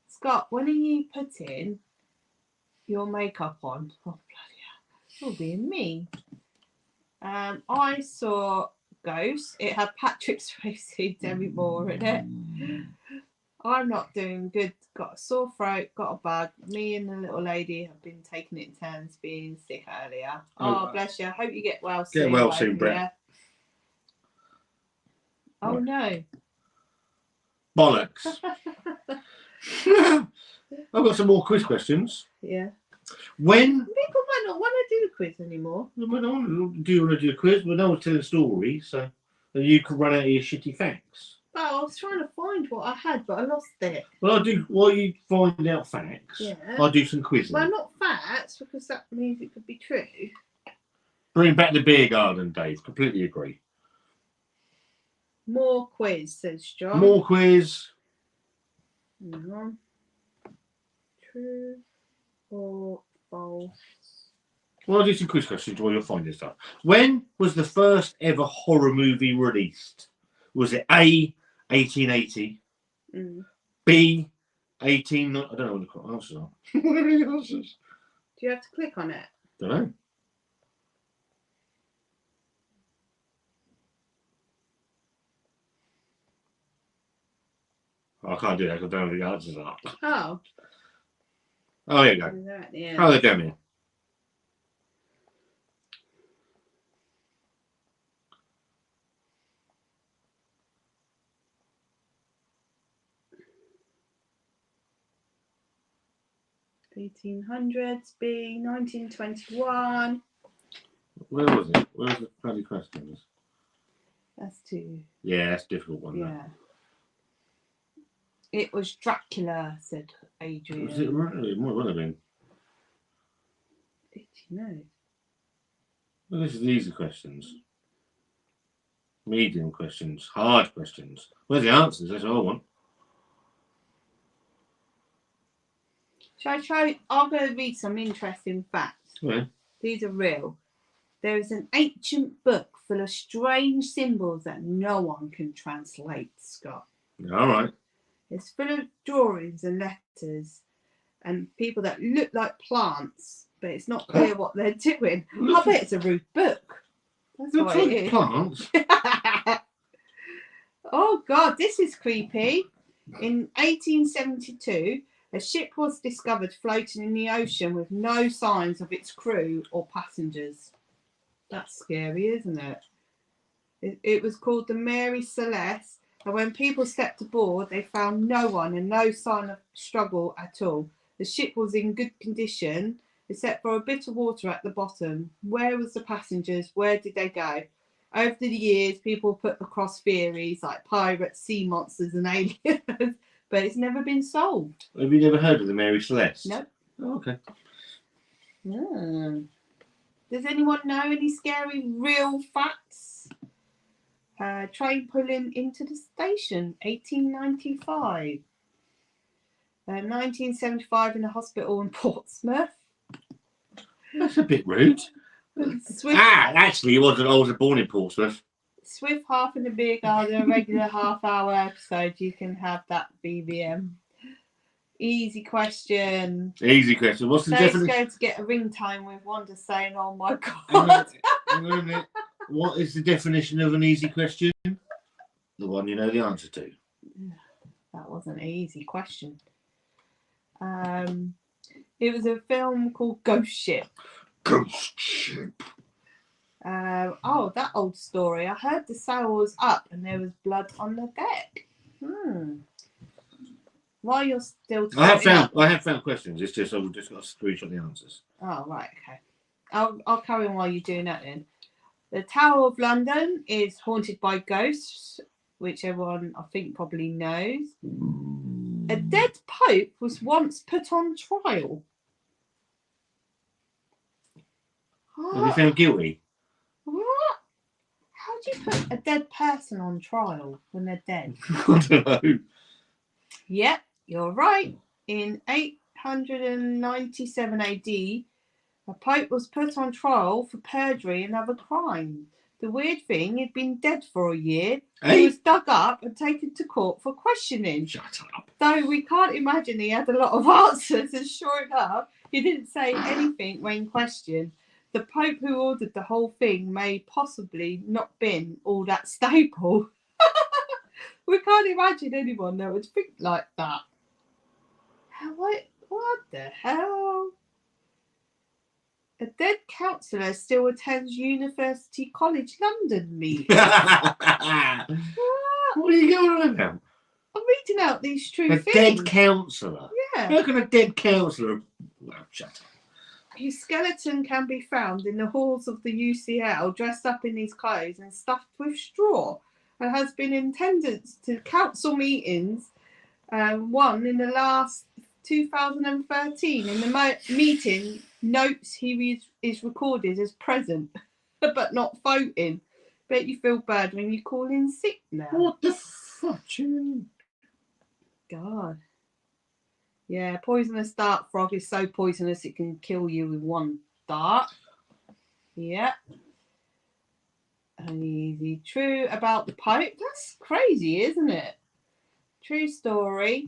It's Scott, when are you putting your makeup on? Oh, bloody hell. You're being mean. I saw Ghost. It had Patrick Swayze, Demi Moore in it. I'm not doing good. Got a sore throat, got a bug. Me and the little lady have been taking it in turns being sick earlier. Oh, bless you. I hope you get well soon. Get well soon, both, Brett. yeah. Oh, no. Bollocks. I've got some more quiz questions. Yeah. When People might not want to do the quiz anymore. do you want to do a quiz? Well, no one's telling a story, so you can run out of your shitty facts. Oh, I was trying to find what I had, but I lost it. Well, I'll do while you find out facts. Yeah. I'll do some quizzing. Well, not facts, because that means it could be true. Bring back the beer garden, Dave. Completely agree. More quiz, says John. More quiz. Hang on. True or false? Well, I'll do some quiz questions while you're finding stuff. When was the first ever horror movie released? Was it A, 1880, B, 18... I don't know what the answers are. What are the answers? Do you have to click on it? Don't know. I can't do that because I don't know what the answers are. Oh. Oh, there you go. That, yeah. Oh, they're down here. $1800s, B, 1921. Where was it? Where was the bloody questions? That's two. Yeah, that's a difficult one. Yeah. It was Dracula, said Adrian. Was it really? It might well have been. Did you know? Well, this is the easy questions. Medium questions. Hard questions. Where's the answers? That's all I want. Shall I try? I'm going to read some interesting facts. Yeah. These are real. There is an ancient book full of strange symbols that no one can translate, Scott. All right. It's full of drawings and letters and people that look like plants, but it's not clear what they're doing. I bet it's a rude book. That's Looks what like it is. plants. Oh, God, this is creepy. In 1872, a ship was discovered floating in the ocean with no signs of its crew or passengers. That's scary, isn't it? It was called the Mary Celeste, and when people stepped aboard, they found no one and no sign of struggle at all. The ship was in good condition, except for a bit of water at the bottom. Where was the passengers? Where did they go? Over the years, people put across theories like pirates, sea monsters, and aliens, but it's never been solved. Have you never heard of the Mary Celeste? No. Oh, okay. Does anyone know any scary real facts? Train pulling into the station, 1895. 1975 in a hospital in Portsmouth. That's a bit rude. Swift, Actually, I was born in Portsmouth. Swift half in the beer garden, a regular half-hour episode. You can have that BBM. Easy question. Easy question. What's the Dave's definition? going to get a ringtone with Wanda saying, "Oh my God." Hang on a minute. What is the definition of an easy question? The one you know the answer to. That wasn't an easy question. It was a film called Ghost Ship. Ghost Ship. That old story. I heard the sail was up and there was blood on the deck. While you're still talking, I have found questions. It's just I've just got to screenshot the answers. Oh, right, okay. I'll carry on while you're doing that then. The Tower of London is haunted by ghosts, which everyone I think probably knows. A dead pope was once put on trial. Was he found guilty? What? How do you put a dead person on trial when they're dead? I don't know. Yep, you're right. In 897 AD, a pope was put on trial for perjury and other crimes. The weird thing, he'd been dead for a year. He Hey, was dug up and taken to court for questioning. shut up. Though we can't imagine he had a lot of answers, and sure enough, he didn't say anything when questioned. The Pope who ordered the whole thing may possibly not been all that stable. We can't imagine anyone that would think like that. What the hell? A dead counsellor still attends University College London meeting. What are you going on about? I'm reading out these true A things. dead counsellor? Yeah. How can a dead counsellor... Well, shut up. His skeleton can be found in the halls of the UCL, dressed up in his clothes and stuffed with straw, and has been in attendance to council meetings, one in the last 2013. In the meeting notes, he is recorded as present, but not voting. Bet you feel bad when you call in sick now. What the fuck? God. Yeah, poisonous dart frog is so poisonous it can kill you with one dart. Yeah. Easy. True about the Pope. That's crazy, isn't it? True story.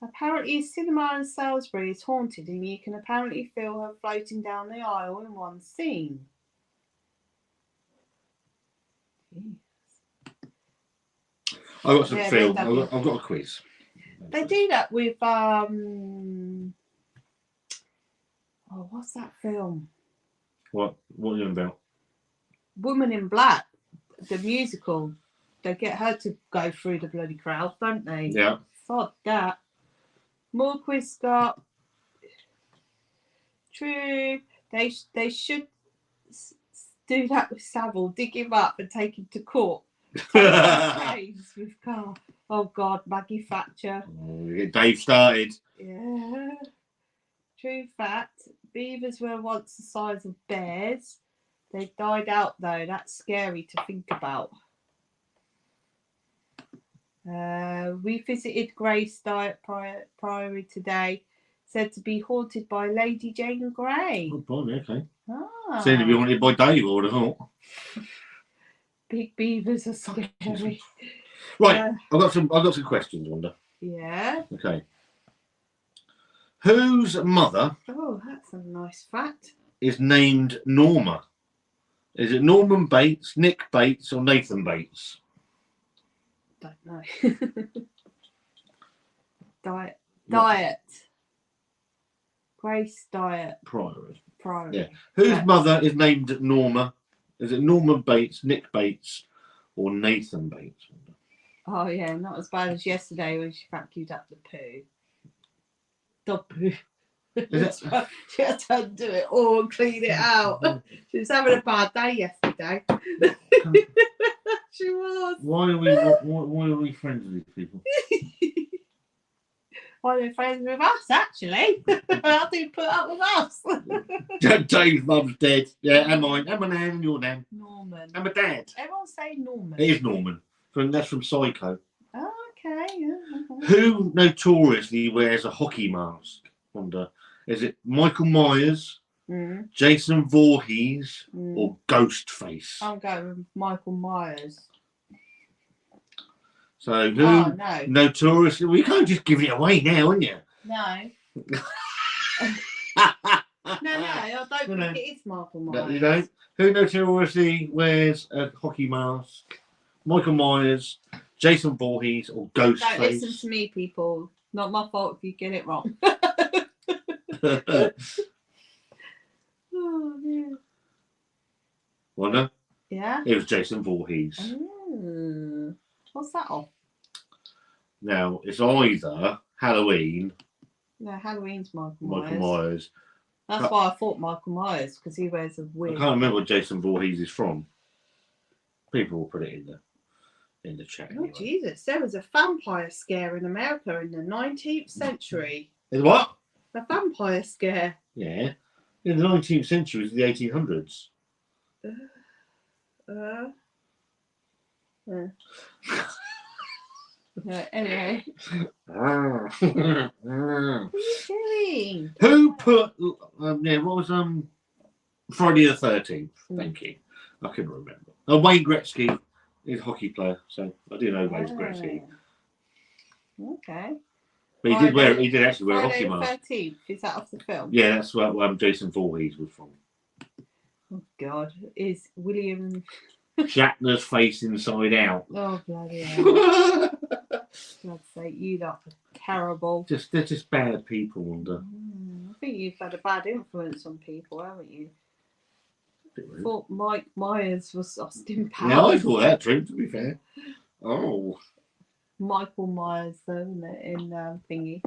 Apparently, a cinema in Salisbury is haunted, and you can apparently feel her floating down the aisle in one scene. I've got some Yeah, film. they've I've got a quiz. They do that with oh, what's that film? What are you on about? Woman in Black, the musical. They get her to go through the bloody crowd, don't they? Yeah. Sod that. More quiz, Scott. True. They should do that with Savile. Dig him up and take him to court. Praise with car. Oh God, Maggie Thatcher. Dave started. Yeah. True fact. Beavers were once the size of bears. They died out though. That's scary to think about. We visited Grace Priory today, said to be haunted by Lady Jane Grey. Oh, blimey, okay. Ah, Seemed to be haunted by Dave, I would have thought. big beavers are scary. Right, I've got some questions, Wanda. Yeah. Okay. Whose mother Oh, that's a nice fact. is named Norma? Is it Norman Bates, Nick Bates, or Nathan Bates? Don't know. Diet. Grace Diet Priory. Priory. Yeah. Whose Right. mother is named Norma? Is it Norman Bates, Nick Bates, or Nathan Bates? Oh yeah, not as bad as yesterday when she vacuumed up the poo. The poo. Is She had to undo it all and clean it out. She was having a bad day yesterday. She was. Why are we friends with these people? Why they're friends with us, actually. How do you put up with us? Dave's mum's dead. Yeah, and mine. And my nan and your nan. Norman. And my dad. Everyone say Norman. It is Norman. That's from Psycho. Oh, okay. Yeah. Who notoriously wears a hockey mask? Wonder. Is it Michael Myers, Mm. Jason Voorhees, Mm. or Ghostface? I'm going with Michael Myers. So who Oh, no. notoriously? Well, you can't just give it away now, can you? No. No, I don't think No. it is Michael No, Myers. you don't. Who notoriously wears a hockey mask? Michael Myers, Jason Voorhees, or Don't listen Ghostface? to me, people. Not my fault if you get it wrong. Oh, dear. Wonder. Yeah? It was Jason Voorhees. Mm. What's that off? Now it's either Halloween, No, Halloween's Michael Michael Myers. Myers. That's why I thought Michael Myers, because he wears a I wig. can't remember what Jason Voorhees is from. People will put it in the chat. Oh, Anyway. Jesus. There was a vampire scare in America in the 19th century. Is what? A vampire scare. Yeah. In the 19th century, it was the 1800s. Anyway. Ah. What are you doing? Who put? What was Friday the 13th? Thank you. I couldn't remember. Oh, Wayne Gretzky is a hockey player, so I do know Wayne Gretzky. Okay. But he did wear. He did actually wear a hockey Friday mask. the 13th. Is that off the film? Yeah, that's what Jason Voorhees was from. Oh God, is William Shatner's face inside out. Oh bloody hell! God's sake, you lot are terrible. They're just bad people, Wanda. I think you've had a bad influence on people, haven't you? I thought Mike Myers was Austin Powers. Yeah, I thought that too, to be fair. Oh. Michael Myers, though, in Thingy.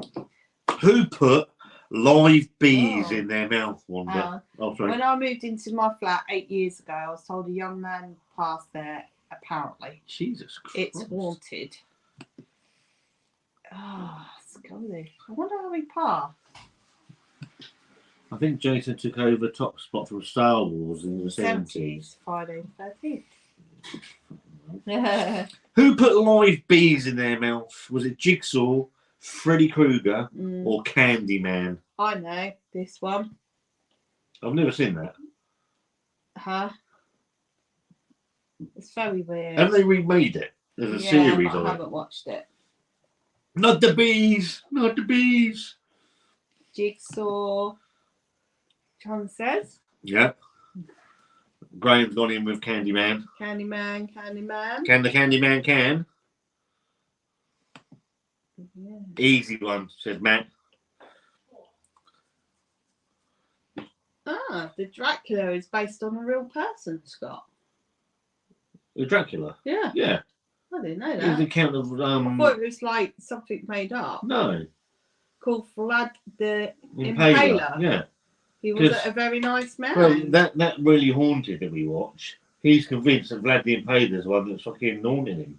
Who put live bees in their mouth, Wanda? Sorry. When I moved into my flat 8 years ago, I was told a young man passed there, apparently. Jesus Christ. It's haunted. Oh, scummy. I wonder how he passed. I think Jason took over top spot from Star Wars in the 70s. Friday the 13th. Who put live bees in their mouth? Was it Jigsaw, Freddy Krueger, or Candyman? I know this one. I've never seen that. Huh? It's very weird. Haven't they remade it? There's a series but of I it. haven't watched it. Not the bees! Not the bees! Jigsaw. John says. Yep. Graham's gone in with Candyman. Candyman. Can the Candyman can? Yeah. Easy one, says Matt. The Dracula is based on a real person, Scott. The Dracula? Yeah. Yeah. I didn't know It was the that. count of I thought it was like something made up. No. Called Vlad the Impaler. Impaler. Yeah. He was a very nice man. Well, that really haunted that we watch. He's convinced that Vlad the Impaler's the one that's fucking haunting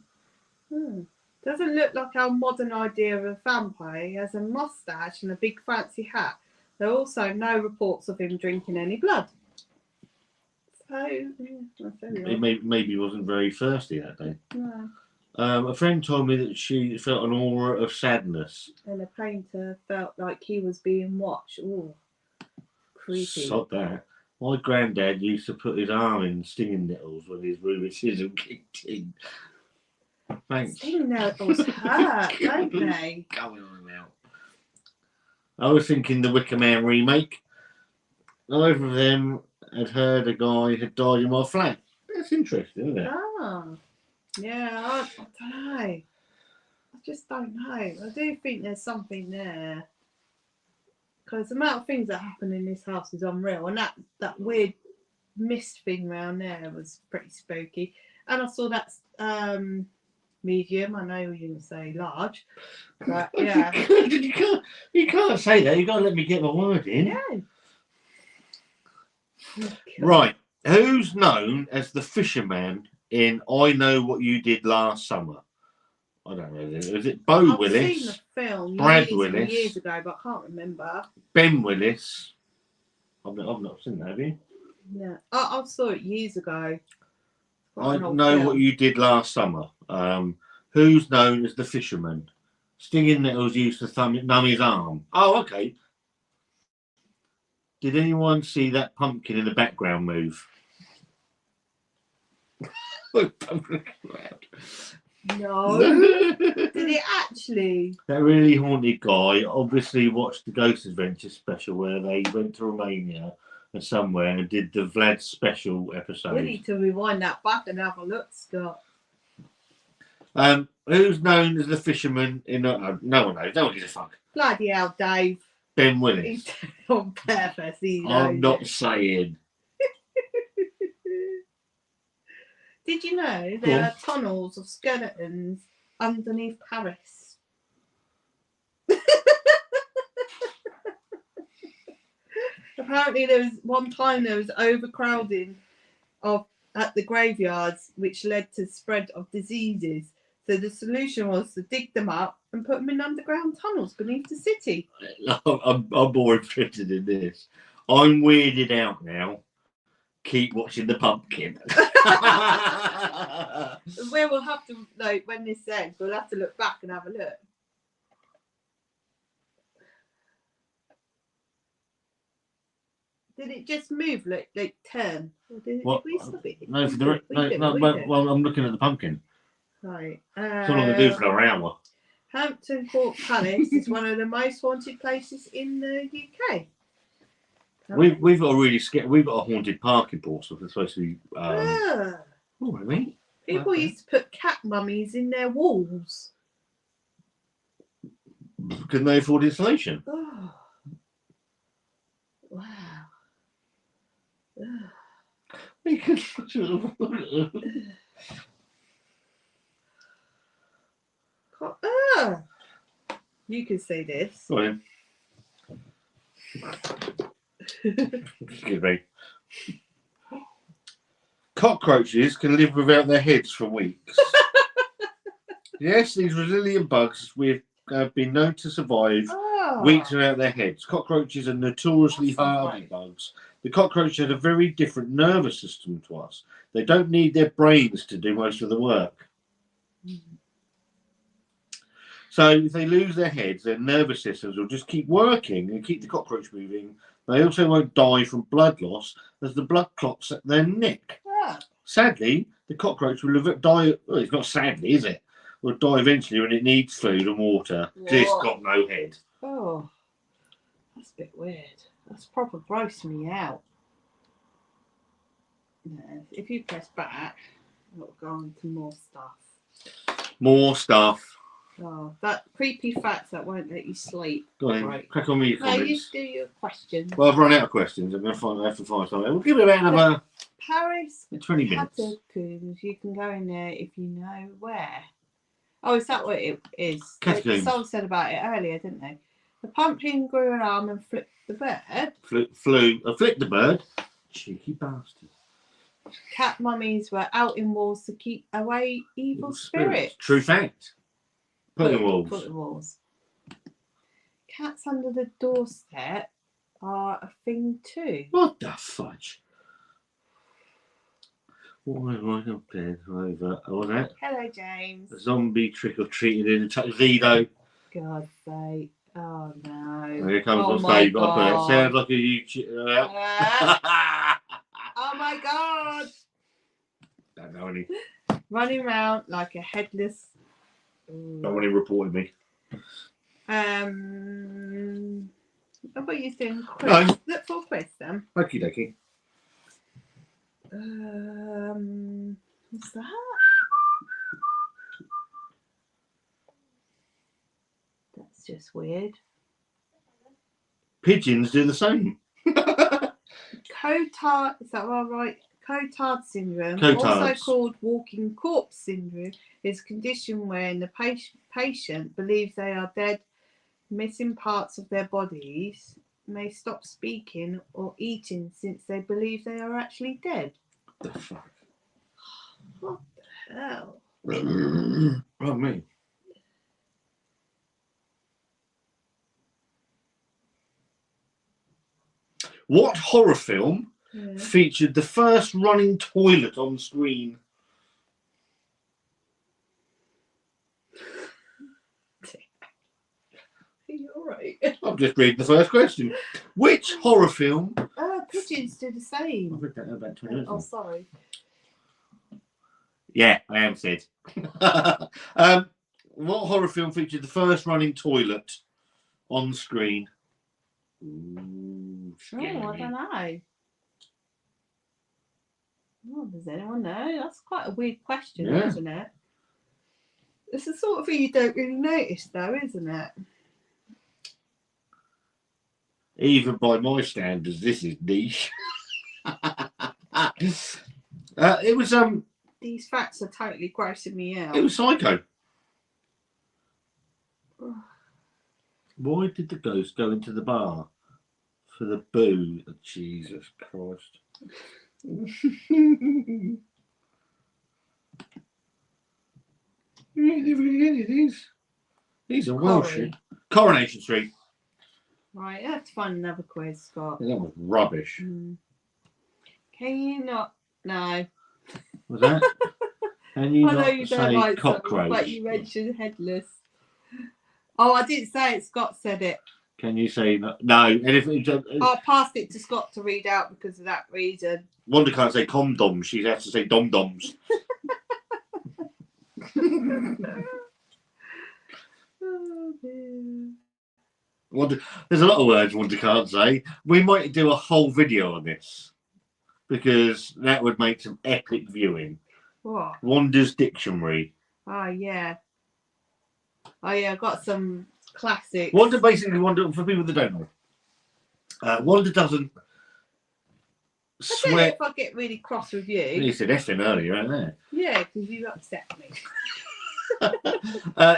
him. Doesn't look like our modern idea of a vampire. He has a mustache and a big fancy hat. There are also no reports of him drinking any blood. So, that's very He odd. maybe wasn't very thirsty that day. No. A friend told me that she felt an aura of sadness. And a painter felt like he was being watched. Ooh, creepy. Sod that. My granddad used to put his arm in stinging nettles when his rheumatism kicked in. Thanks. Stinging nettles hurt, don't they? Going on now. I was thinking the Wicker Man remake. Neither of them had heard a guy had died in my flat. That's interesting, isn't it? Yeah, I don't know. I just don't know. I do think there's something there. Because the amount of things that happen in this house is unreal. And that weird mist thing around there was pretty spooky. And I saw that medium. I know you didn't say large. But yeah. you can't say that. You've got to let me get my word in. Yeah. Right. Who's known as the fisherman in I Know What You Did Last Summer? I don't know. Is it Bo Willis? I've seen the film Brad Willis. years ago, but I can't remember. Ben Willis. I've not seen that, have you? Yeah. I saw it years ago. I Know What You Did Last Summer. Who's known as the fisherman? Stinging nettles used to numb his arm. Oh, okay. Did anyone see that pumpkin in the background move? No. Did it actually? That really haunted guy obviously watched the Ghost Adventure special where they went to Romania and somewhere and did the Vlad special episode. We need to rewind that back and have a look, Scott. Who's known as the fisherman in no one knows. No one gives a fuck. Bloody hell, Dave. Ben Willis. He's on purpose. I'm not saying. Did you know there are tunnels of skeletons underneath Paris? Apparently, there was overcrowding at the graveyards, which led to the spread of diseases. So the solution was to dig them up and put them in underground tunnels beneath the city. I'm more interested in this. I'm weirded out now. Keep watching the pumpkin. Where we'll have to, like, when this ends, we'll have to look back and have a look. Did it just move like turn? Or did What? we stop it? No, for the well, I'm looking at the pumpkin. Right. That's all I can do for an hour. Hampton Court Palace is one of the most haunted places in the UK. We've got a we've got a haunted park in Portsmouth. It's supposed to be. Ah, Oh, really? people Okay. used to put cat mummies in their walls. Couldn't they afford insulation? Oh. Wow. Ah. You can see this. Go on. Excuse me. Cockroaches can live without their heads for weeks. Yes, these resilient bugs have been known to survive weeks without their heads. Cockroaches are notoriously hardy bugs. The cockroach has a very different nervous system to us. They don't need their brains to do most of the work. So if they lose their heads, their nervous systems will just keep working and keep the cockroach moving. They also won't die from blood loss as the blood clots at their neck. Ah. Sadly, the cockroach will die. Well, it's not sadly, is it? Will die eventually when it needs food and water because it's got no head. Oh, that's a bit weird. That's proper grossed me out. Yeah, if you press back, it'll go on to more stuff. More stuff. Oh, that creepy facts that won't let you sleep. Go on, Right. crack on with your No, you comments. do your questions. Well, I've run out of questions. I'm going to have to find something. We'll give it about another Paris 20 minutes. Catacombs. You can go in there if you know where. Oh, is that what it is? Catacombs. Someone said about it earlier, didn't they? The pumpkin grew an arm and flipped the bird. Flipped the bird. Cheeky bastard. Cat mummies were out in walls to keep away evil spirits. True fact. Put in walls. Put in walls. Cats under the doorstep are a thing too. What the fudge? Why am I up there over? Oh, that? Hello, James. A zombie trick or treating in a tuxedo. God's sake. Oh no. Here comes Oh on my stage. God. It sounds like a YouTube. Oh my God. Don't know any. Running around like a headless. Don't want him reporting me. What are you doing? Quiz. No. Look for a quiz then. Okie dokie. What's that? That's just weird. Pigeons do the same. Cotard, is that all right? Cotard syndrome, Cotards. also called walking corpse syndrome, is a condition wherein the patient believes they are dead, missing parts of their bodies, may stop speaking or eating since they believe they are actually dead. What the fuck? What the hell? Oh, me. What horror film featured the first running toilet on screen? Are you alright? I'm just reading the first question. Which horror film? Pigeons do the I've same. read that about 20 minutes Oh, ago. sorry. Yeah, I am said. What horror film featured the first running toilet on screen? Ooh, Oh, I don't know. Oh, does anyone know? That's quite a weird question, Yeah. isn't it? It's the sort of thing you don't really notice, though, isn't it? Even by my standards, this is niche. It was These facts are totally grossing me out. It was Psycho. Why did the ghost go into the bar for the boo? Oh, Jesus Christ. These are Welsh. Coronation Street. Right, you have to find another quiz, Scott. That was rubbish. Can you not? No. Was that? Can you I know not you say don't like something, cockroach? but you mentioned headless. Oh, I didn't say it. Scott said it. Can you say no? No. And if I passed it to Scott to read out because of that reason. Wanda can't say condoms, she has to say dom-doms. Oh, dear. Wanda, there's a lot of words Wanda can't say. We might do a whole video on this because that would make some epic viewing. What? Wanda's dictionary. Oh, yeah. Oh, yeah, I've got some classics. Wanda basically, Wanda, for people that don't know, Wanda doesn't I tell you, swear. if I get really cross with you. You said effing earlier, right there. Yeah, because you upset me.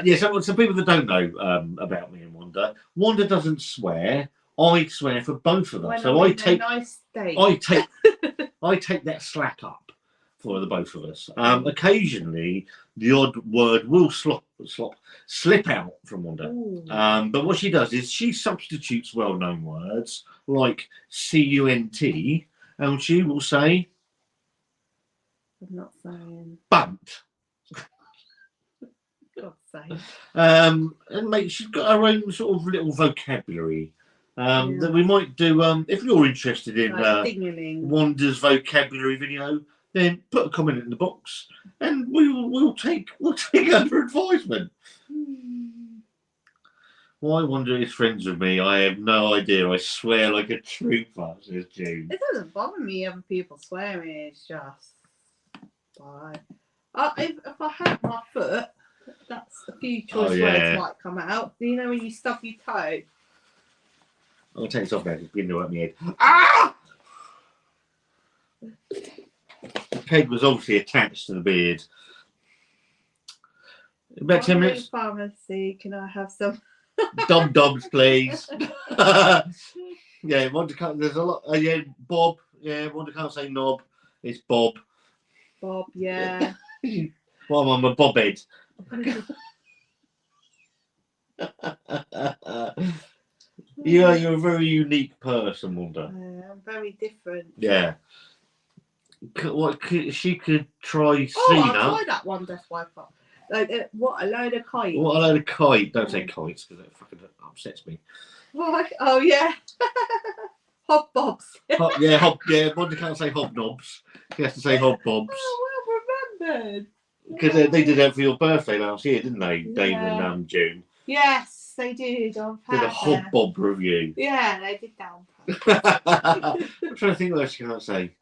Yeah, so people that don't know about me and Wanda, Wanda doesn't swear. I swear for both of us. When So I'm I in a take, nice state. I take that slack up for the both of us. Occasionally, the odd word will slip out from Wanda. Ooh. But what she does is she substitutes well-known words like C-U-N-T, and she will say I'm not saying. bunt. God's sake. And she's got her own sort of little vocabulary that we might do. If you're interested in Ding-a-ling. Wanda's vocabulary video, then put a comment in the box, and we'll take under advisement. Why Wanda is friends with me, I have no idea. I swear like a trooper, says June. It doesn't bother me other people swearing. It's just fine. If I had my foot, that's a few choice words might come out. Do you know when you stub your toe? I'll take this off now. It's beginning to hurt my head. Ah! The peg was obviously attached to the beard. About 10 minutes. Pharmacy, can I have some? Dom-doms, please. Yeah, Wanda can't. There's a lot. Yeah, Bob. Yeah, Wanda can't say knob. It's Bob. Bob, yeah. Well, I'm a bobhead. Yeah, you're a very unique person, Wanda. I'm very different. Yeah. She could try Oh, Cena. I'll try that one. That's why. Like, what a load of kite. What a load of kite. Don't say kites because that fucking upsets me. What? Oh, yeah. Hobbobs. Yeah, Wanda can't say hobnobs. She has to say hobbobs. Oh, well remembered. Because they did that for your birthday last year, didn't they, Dave and June? Yes, they did. Did a hobbob review. Yeah, they did that. I'm trying to think what else you can't say.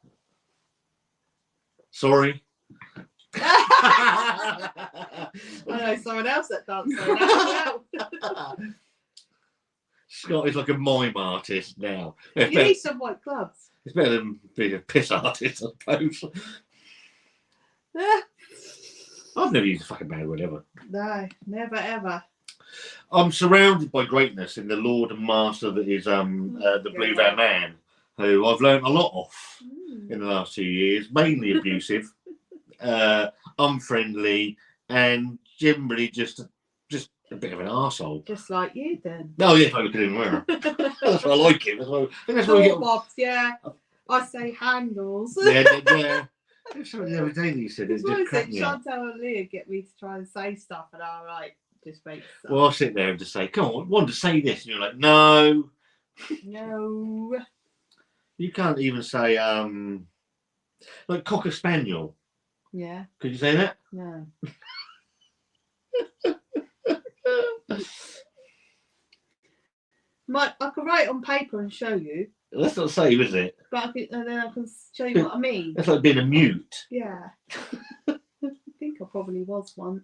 Sorry. I know someone else that can't say that. Scott is like a mime artist now. You need some white gloves. It's better than being a piss artist, I suppose. I've never used a fucking bad word ever. No, never ever. I'm surrounded by greatness in the Lord and Master that is the Blue Van Man, who I've learned a lot off in the last 2 years. Mainly abusive, unfriendly, and generally just a bit of an arsehole. Just like you then. Oh yeah, if I look at him in the mirror. That's why I like him. That's why we get. Bobs, yeah. I say handles. Yeah. Something the other day that you said it just cracked me up. Chantal and Leah get me to try and say stuff, and I'm like, just make stuff. Well, I'll sit there and just say, "Come on, want to say this?" And you're like, "No, no." You can't even say like cocker spaniel. Yeah. Could you say that? No. I could write it on paper and show you. That's not safe, is it? But then I can show you what I mean. That's like being a mute. Yeah. I think I probably was once.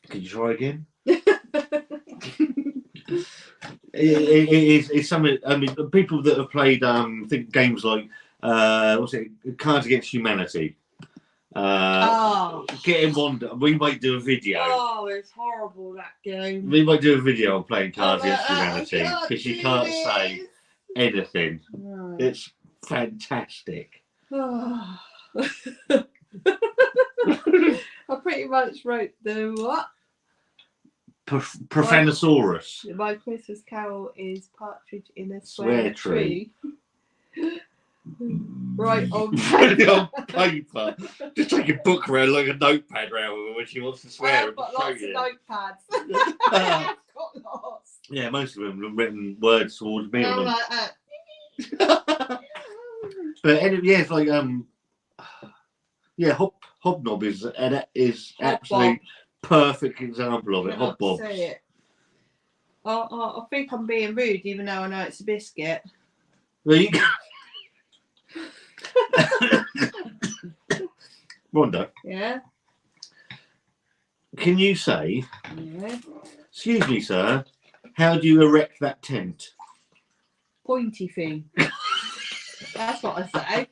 Could you try again? It's something. I mean, people that have played think games like what's it, Cards Against Humanity. Getting Wanda. We might do a video. Oh, it's horrible, that game. We might do a video on playing Cards Against Humanity because you can't say anything. No. It's fantastic. I pretty much wrote the what? Profanosaurus. My Christmas carol is Partridge in a Swear Tree. Right on paper. Just take a book around, like a notepad around with her when she wants to swear. I've got lots of notepads. I've got lots. Yeah, most of them have written words towards me. No, on them. like that. But anyway, yeah, it's like yeah, hobnob is absolute perfect example of it. Can I Hobnobs. say it? I think I'm being rude, even though I know it's a biscuit. There you go. Wanda, Yeah. can you say, Yeah. excuse me, sir, how do you erect that tent? Pointy thing. That's what I say.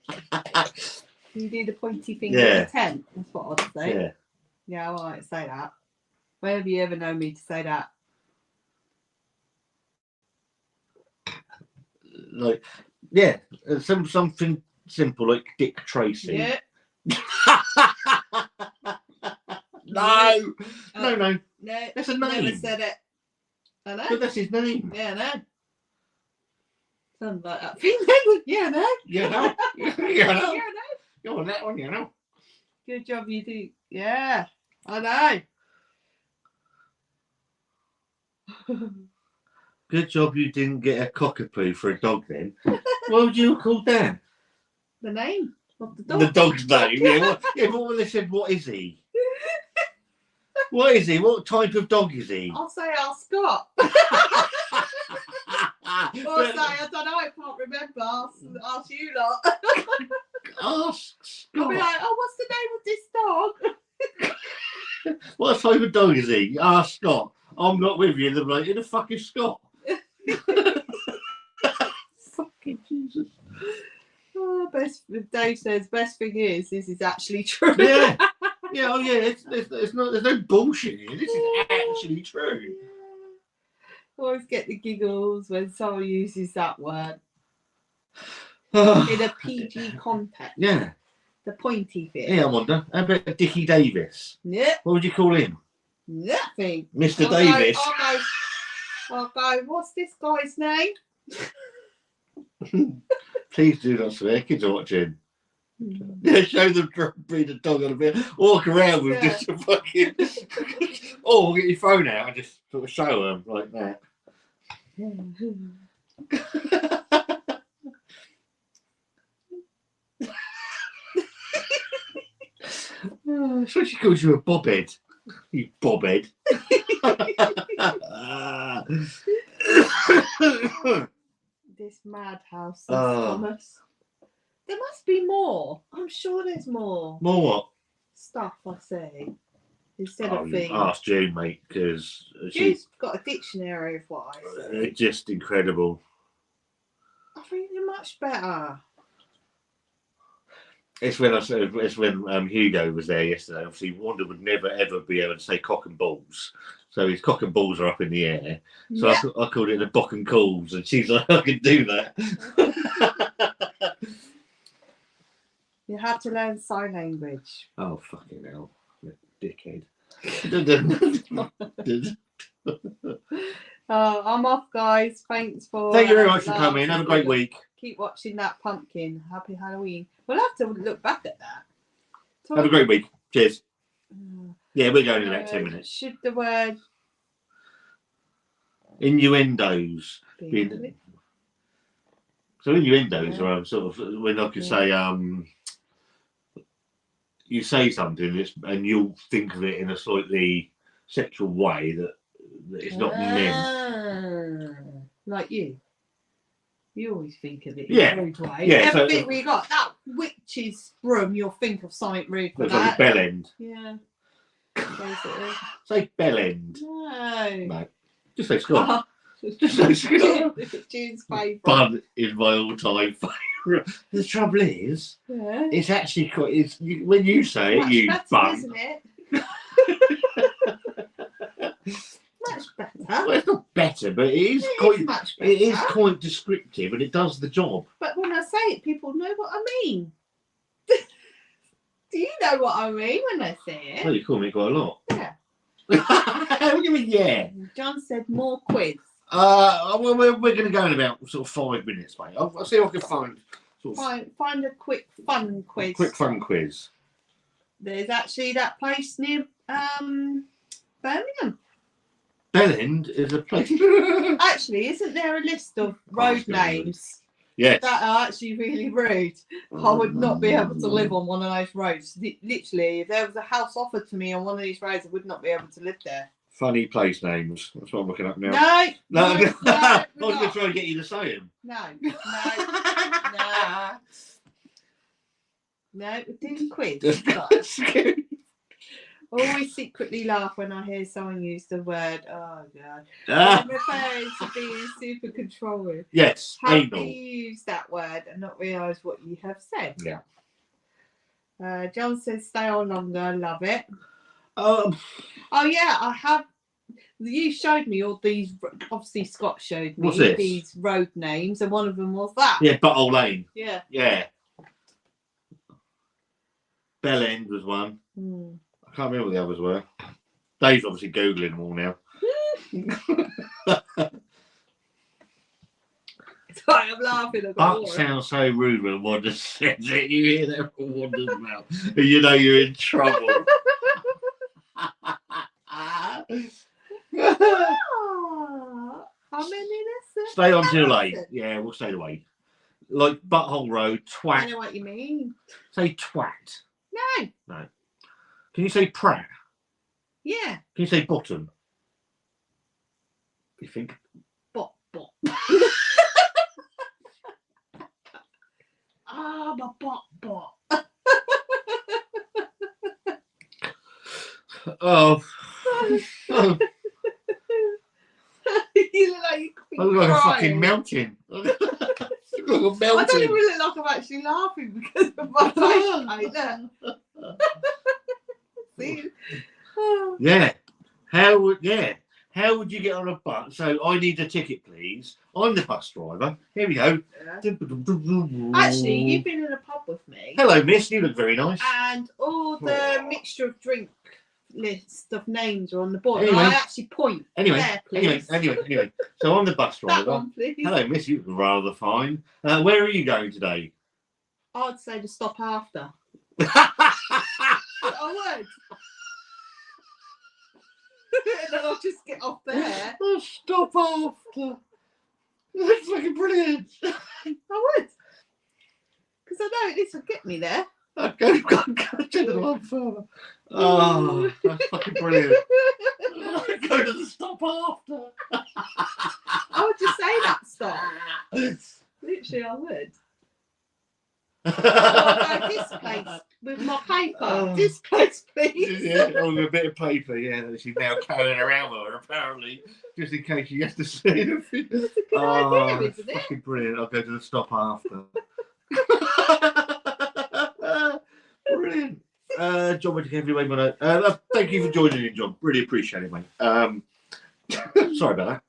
You do the pointy thing with Yeah. the tent. That's what I'd say. Yeah. Yeah, I might say that. When have you ever known me to say that? Like, yeah, something simple like Dick Tracy. Yeah. No, Oh, no, no. that's a Never name. said it. I know. But that's his name. Yeah, I know. Sounds like that thing. Yeah, I know. You know, you know. Yeah, I know. You're on that one, you know. Good job you do. Yeah, I know. Good job you didn't get a cockapoo for a dog then. What would you have called that? The name of the dog. The dog's name, yeah. But when they said, what is he? What is he? What type of dog is he? I'll say ask Scott. Or But- say, I don't know, I can't remember. Ask you lot. Ask I'll be Scott. like, oh, what's the name of this dog? What type of dog is he? Ask Scott. I'm not with you. They're like, who the fuck is Scott? Fucking Jesus. Oh, Dave says, best thing is, this is actually true. Yeah. Yeah, oh yeah, there's no bullshit here. This is actually true. Always get the giggles when someone uses that word Yeah. in a PG context. The pointy thing. Yeah, I wonder. How about Dickie Davis? Yeah, What would you call him? nothing. Mr. Davis. I'll go, what's this guy's name? Please do not swear. Kids are watching. Yeah, show them breed a dog on a bit. Walk around with Yeah. just a fucking. Or get your phone out and just sort of show them like that. So she calls you a bobhead. You bobhead. This madhouse, Oh. Thomas. There must be more. I'm sure there's more More what? stuff I say instead Oh, of you things. ask June, mate, because Jude's got a dictionary of what I say. just incredible. I think they're much better. It's when Hugo was there yesterday. Obviously, Wanda would never ever be able to say cock and balls, so his cock and balls are up in the air. So Yeah. I called it the bock and calls, and she's like, I can do that. You have to learn sign language. Oh fucking hell, dickhead! I'm off, guys. Thanks for. Thank you very much for coming. Have a great week. Keep watching that pumpkin. Happy Halloween. We'll have to look back at that. Have a great week. Cheers. Uh, Yeah, we're going in about 10 minutes. Should the word Innuendos. be? Being- So innuendos are sort of when I could say you say something and you'll think of it in a slightly sexual way that it's not meant. Like you. You always think of it Yeah. in a rude way. Yeah, so- Everything we got, that witch's broom, you'll think of something rude for Looks like a that. bell end. Yeah. Basically. Say bell end. No. No. Just say Scott. Just say Scott. June's favourite. Bun is my all-time favourite. The trouble is, Yeah. it's actually quite. When you say it, Much you better, bun. isn't it? Much better. Well, it's not better, but it is It quite. is much better. It is quite descriptive, and it does the job. But when I say it, people know what I mean. Do you know what I mean when I say Well, it? you call me quite a lot. Yeah. What do you mean, yeah? John said more quiz. Well, we're going to go in about sort of 5 minutes, mate. I'll see if I can find sort of Find a quick fun quiz. quick fun quiz. There's actually that place near Birmingham. Bellend is a place. Actually, isn't there a list of road names Yes. that are actually really rude? I would not be able to live on one of those roads. Literally, if there was a house offered to me on one of these roads, I would not be able to live there. Funny place names. That's what I'm looking up now. No, No, no, I we're was going to not. try and get you to say them. No, no, no, we're doing quiz. I always secretly laugh when I hear someone use the word, oh God. I'm referring to being super controlling. Yes, How can anal. you use that word and not realise what you have said? Yeah. John says, stay on longer, love it. Um, Oh, yeah, I have. You showed me all these, obviously, Scott showed me What's this? these road names, and one of them was that. yeah, Butthole Lane. Yeah. Yeah. Bellend was one. Hmm. I can't remember what the others were. Dave's obviously Googling them all now. Sorry, I'm laughing. I've got Butt water. sounds so rude when Wanda says it. You hear that from Wanda's mouth. And you know you're in trouble. Ah, how many lessons? Stay on till 8. Yeah, we'll stay to 8. Like Butthole Road, I twat. know what you mean. Say twat. No. No. Can you say prat? Yeah. Can you say bottom? You think? Bot. Ah, my bot. Oh. Oh. You look like I look like a crying. fucking mountain. I look like a I don't mountain. even look like I'm actually laughing because of my face paint. Look. See? Yeah. How would you get on a bus? So I need a ticket, please. I'm the bus driver. Here we go. Actually, you've been in a pub with me. Hello, miss. You look very nice. And all the mixture of drink list of names are on the board. Anyway. I actually point. Anyway, there, please. anyway. So I'm the bus That driver. one, please. Hello, miss. You look rather fine. Where are you going today? I'd say to stop after. I would. And then I'll just get off there. Oh, stop after. That's fucking brilliant. I would. Because I know this will get me there. Go to the one further. Oh, that's fucking brilliant. Go to the stop after. I would just say that stop. Literally, I would. Or go this place with my paper. Oh. This place, please. Yeah, with a bit of paper, yeah, that she's now carrying around with her, apparently, just in case she has to see anything. That's a good idea, isn't it? Fucking brilliant. I'll go to the stop after. Brilliant. John, would you give me my note? Thank you for joining in, John. Really appreciate it, mate. Sorry about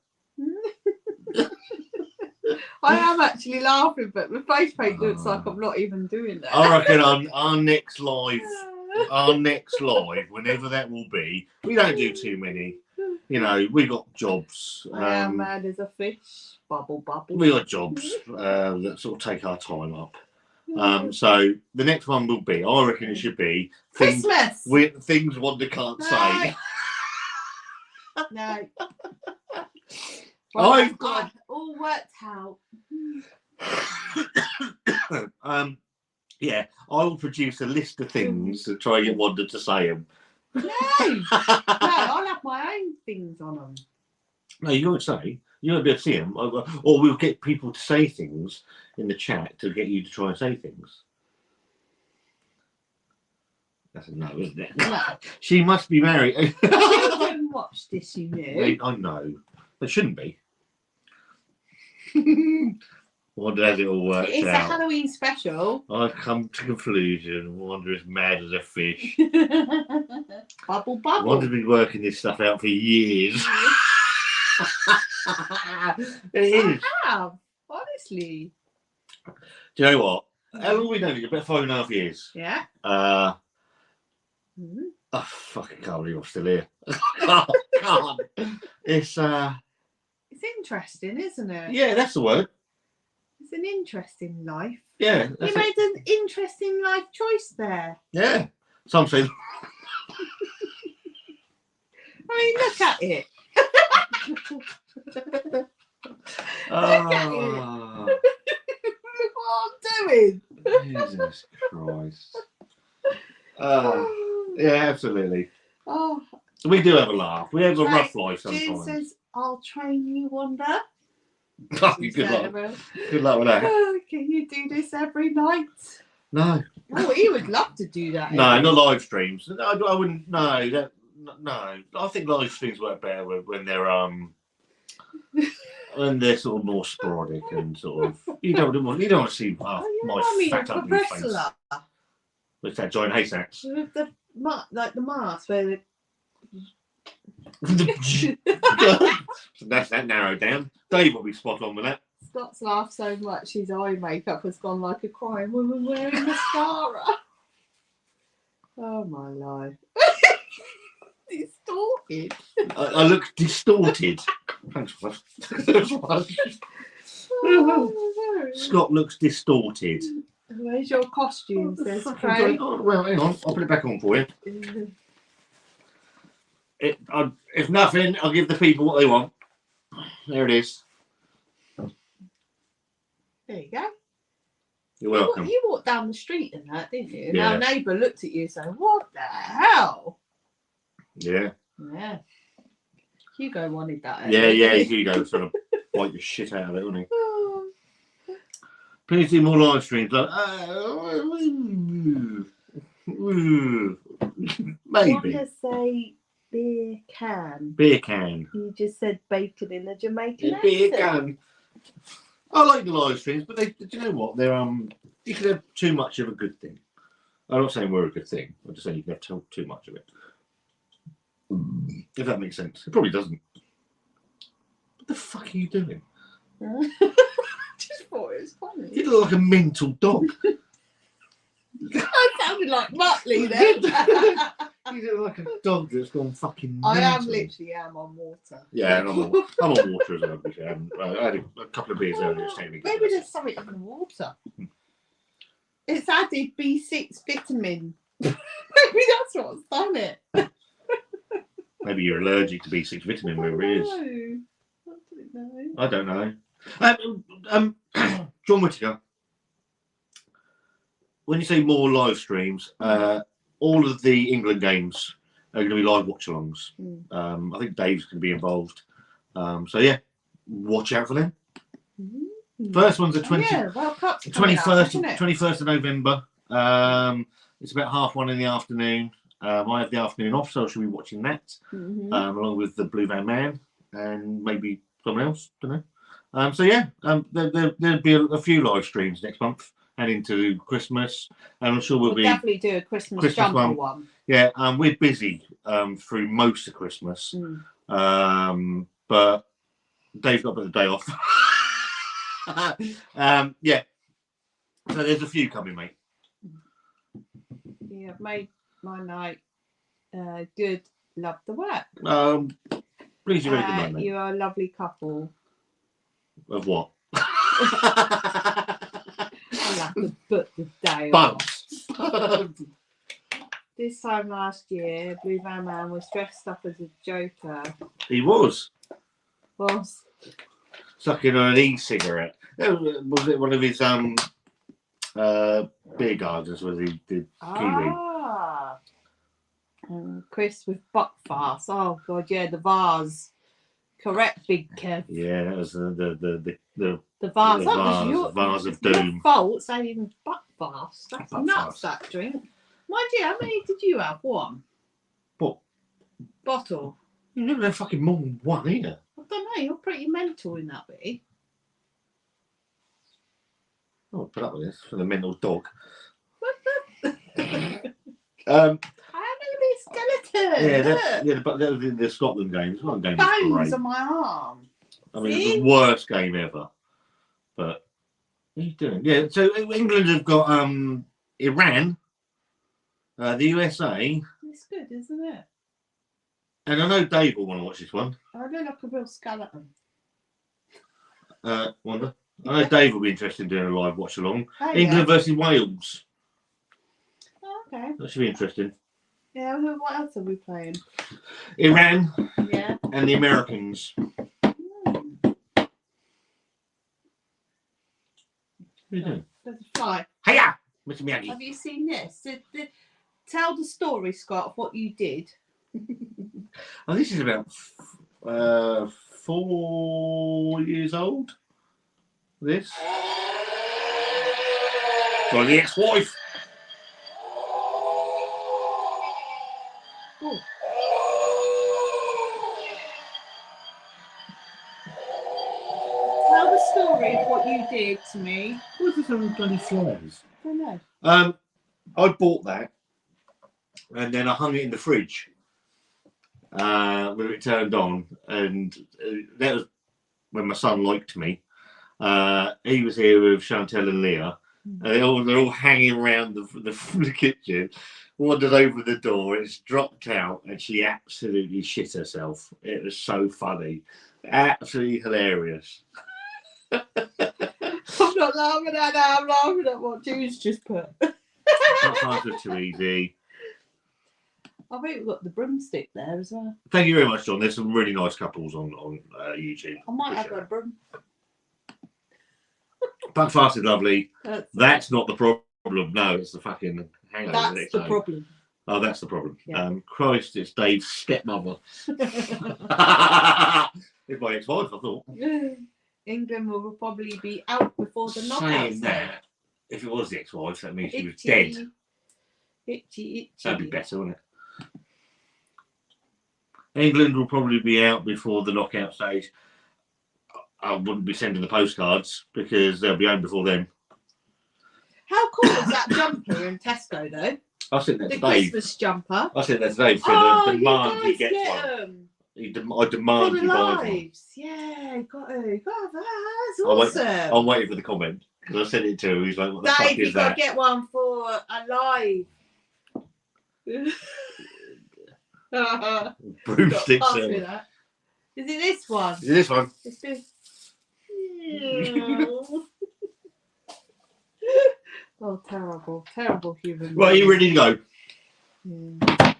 that. I am actually laughing, but my face paint looks like I'm not even doing that. I reckon on our next live, whenever that will be, we don't do too many. You know, we got jobs. I am mad as a fish. Bubble. We got jobs that sort of take our time up. So the next one will be, I reckon it should be Christmas. Things Wanda can't say. No. I've got all worked out. yeah, I will produce a list of things to try and get Wanda to say them. No, I'll have my own things on them. No, you won't say. You won't be able to see them. Or we'll get people to say things in the chat to get you to try and say things. That's a no, isn't it? No. She must be married. Children watch this, you know. I know. They shouldn't be. Wanda has it all worked It's a out. Halloween special. I've come to conclusion. Wanda is mad as a fish. Bubble. Wanda's been working this stuff out for years. It is. I have, honestly. Do you know what? How long have we known each other? About 5.5 years. Yeah. I fucking can't believe I'm still here. can't. It's It's interesting, isn't it? yeah, that's the word. It's an interesting life. Yeah, You that's made an interesting life choice there. yeah. Some say I mean, look at it. Ah, Look what I'm doing. Jesus Christ. Yeah, absolutely. Oh, We do have a laugh. We have a rough life June sometimes. says, I'll train you, Wanda. Oh, She good said, luck. Good luck with that. "Oh, can you do this every night? No. Oh, he would love to do that. No, every not live streams. I wouldn't. No, no. I think live streams work better when they're when they're sort of more sporadic and sort of you don't want to see Oh, yeah, my I mean, fat a ugly face. wrestler What's that? Giant haystacks. with the like the mask where That's that narrowed down. Dave will be spot on with that. Scott's laughed so much his eye makeup has gone like a crying woman wearing mascara. Oh my life. Distorted. I look distorted. Thanks for that. Oh, Scott looks distorted. where's your costume, says Oh, Craig? well, hang on. I'll put it back on for you. If nothing, I'll give the people what they want. There it is. There you go. You're welcome. You walked down the street in that, didn't you? And Yeah. our neighbour looked at you and said, what the hell? Yeah. Yeah. Hugo wanted that. Yeah, Hugo was trying to bite the shit out of it, wasn't he? Oh. Please do more live streams. Like, maybe. Wanda say beer can. Beer can. You just said bacon in a Jamaican Beer accent. can. I like the live streams, but do you know what? They're you can have too much of a good thing. I'm not saying we're a good thing. I'm just saying you can have too much of it. If that makes sense. It probably doesn't. What the fuck are you doing? Just thought it was funny. You look like a mental dog. I sounded like Muttley then. You look like a dog that's gone fucking I am mental. literally on water. Yeah, and I'm on water as well. I had a couple of beers earlier. Maybe there's something in the water. It's added B6 vitamin. Maybe that's what's done it. Maybe you're allergic to B6 vitamin, wherever it is. I don't know. I don't know. John Whittaker, when you say more live streams, all of the England games are going to be live watch-alongs. I think Dave's going to be involved. So yeah, watch out for them. First one's the 21st of November. It's about 1:30 in the afternoon. I have the afternoon off, so I should be watching that along with the Blue Van Man and maybe someone else. Don't know. So yeah, there'll be a few live streams next month and into Christmas, and I'm sure we'll be definitely do a Christmas jumper one. Yeah, we're busy through most of Christmas, but Dave's got a bit of the day off. Yeah, so there's a few coming, mate. Yeah, made my night good. Love the work. Please you recommend me. You are a lovely couple. Of what? I'll have to book the day off. Bugs. This time last year, Blue Van Man was dressed up as a Joker. He was Was sucking on an e-cigarette. Was it one of his beer gardens where he did kiwi? Chris with Buckfast. Oh god, yeah, the vase. Correct, Big Kev. Yeah, that was the vase. the That was vase of your doom. fault saying Buckfast. That's Buckfast. nuts, that drink. Mind you, how many did you have? One? What? Bottle. You never had fucking more than one either. I don't know, you're pretty mental in that bit. Oh, put up with this for the mental dog. Skeleton. Yeah, that was in the Scotland games. One game was Bones great. on my arm. I mean, See? it's the worst game ever. But what are you doing? Yeah, so England have got Iran, the USA, It's good, isn't it? and I know Dave will want to watch this one. I look like a real skeleton. Wanda. I know Dave will be interested in doing a live watch along. Oh, England versus Wales. Oh, okay. That should be interesting. Yeah, what else are we playing? Iran Yeah. and the Americans. What are you doing? There's a fly. Hiya, Mr. Miyagi. Have you seen this? Tell the story, Scott, of what you did. Oh, this is about 4 years old. This. For the ex-wife. Oh. Tell the story of what you did to me. What is this on bloody flies? I don't know. I bought that and then I hung it in the fridge with it turned on, and that was when my son liked me. He was here with Chantel and Leah, and they're all hanging around the kitchen. Wandered over the door, it's dropped out, and she absolutely shit herself. It was so funny, absolutely hilarious. I'm not laughing at that. I'm laughing at what Jude's just put. That was too easy. I think we've got the broomstick there as well. Thank you very much, John. There's some really nice couples on YouTube. I might have a broom. Buckfast is lovely. That's not the problem. No, it's the fucking hangover. That's the problem. Oh, that's the problem. Yeah. Christ, it's Dave's stepmother. It's my ex-wife, I thought. England will probably be out before the knockout. Saying that, if it was the ex-wife, that means she was dead. Itchy. That'd be better, wouldn't it? England will probably be out before the knockout stage. I wouldn't be sending the postcards because they'll be home before then. How cool is that jumper in Tesco, though? I sent that The to Dave. Christmas jumper. I sent that to Dave. Oh, demand you he guys gets get one. them. I demand For he the buys one. lives. Yeah, you got to. That's I'll wait- awesome. I'm waiting for the comment because I sent it to him. He's like, "What the fuck Dave, is you got that?" to get one for a live. Broomstick Pass me server. that. Is it this one? Is it this one? It's this. Oh, terrible human. Right, are you ready to go? Yeah.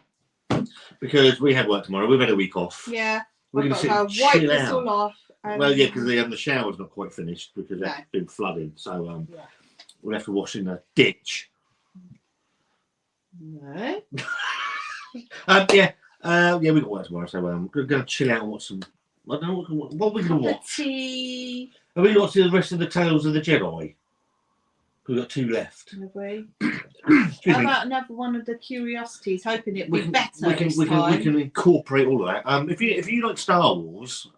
Because we have work tomorrow. We've had a week off. Yeah. We're going I've to got sit to wipe chill this out. all off. Well, yeah, because the shower's not quite finished because that's No. been flooded. So Yeah. we'll have to wash in a ditch. No. Yeah, we've got work tomorrow. So we're going to chill out and watch some. I don't know what are we going to watch. Tea. Are we watching the rest of the Tales of the Jedi? We've got 2 left. Have we? Excuse How me. about another one of the curiosities? Hoping it'll be We better can, this we time. can incorporate all of that. If you like Star Wars,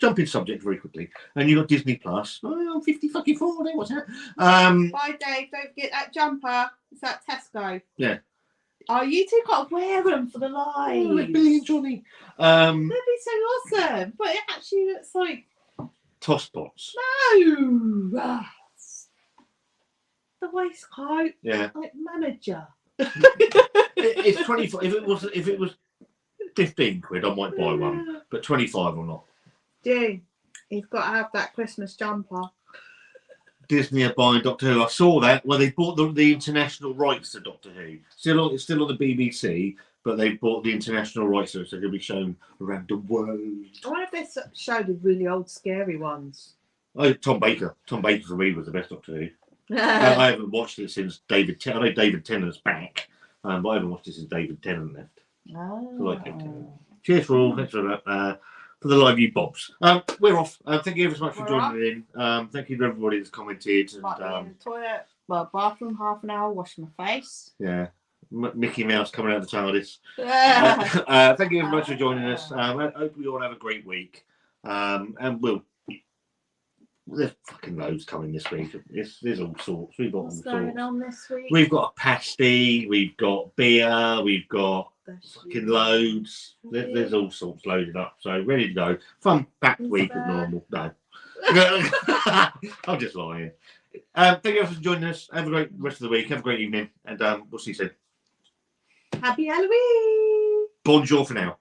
jump in subject very quickly. And you got Disney Plus. Oh, I'm 50 fucking 4. What's that? Bye, Dave. Don't forget that jumper. It's at Tesco. Yeah. Oh, you two got to wear them for the live. Oh, Billy and Johnny. That'd be so awesome. But it actually looks like Toss pots. no. The waistcoat, Yeah. like manager. It's 25. If it was 15 quid, I might buy one. But 25 or not. Dude, you've got to have that Christmas jumper. Disney are buying Doctor Who. I saw that. Well, they bought the international rights to Doctor Who. It's still on the BBC, but they bought the international rights so it's going to be shown around the world. I wonder if they showed the really old, scary ones. Oh, Tom Baker. Tom Baker for me was the best Doctor Who. I haven't watched it since David. I know David Tennant's back, but I haven't watched it since David Tennant left. Oh. I like David Tennant. Cheers for all. Thanks for that. For the live, you bobs. We're off. Thank you ever so much for We're joining in. Thank you to everybody that's commented. Might be in And, the toilet, bathroom, half an hour, wash my face. yeah, Mickey Mouse coming out of the TARDIS. Yeah. Thank you very much for joining us. I hope we all have a great week. And there's fucking loads coming this week. There's all sorts. We've got What's all going sorts. on this week? We've got a pasty. We've got beer. We've got fucking loads. There's all sorts loaded up. So ready to go. Fun back week as normal. No. I'm just lying. Thank you for joining us. Have a great rest of the week. Have a great evening. And we'll see you soon. Happy Halloween! Bonjour for now.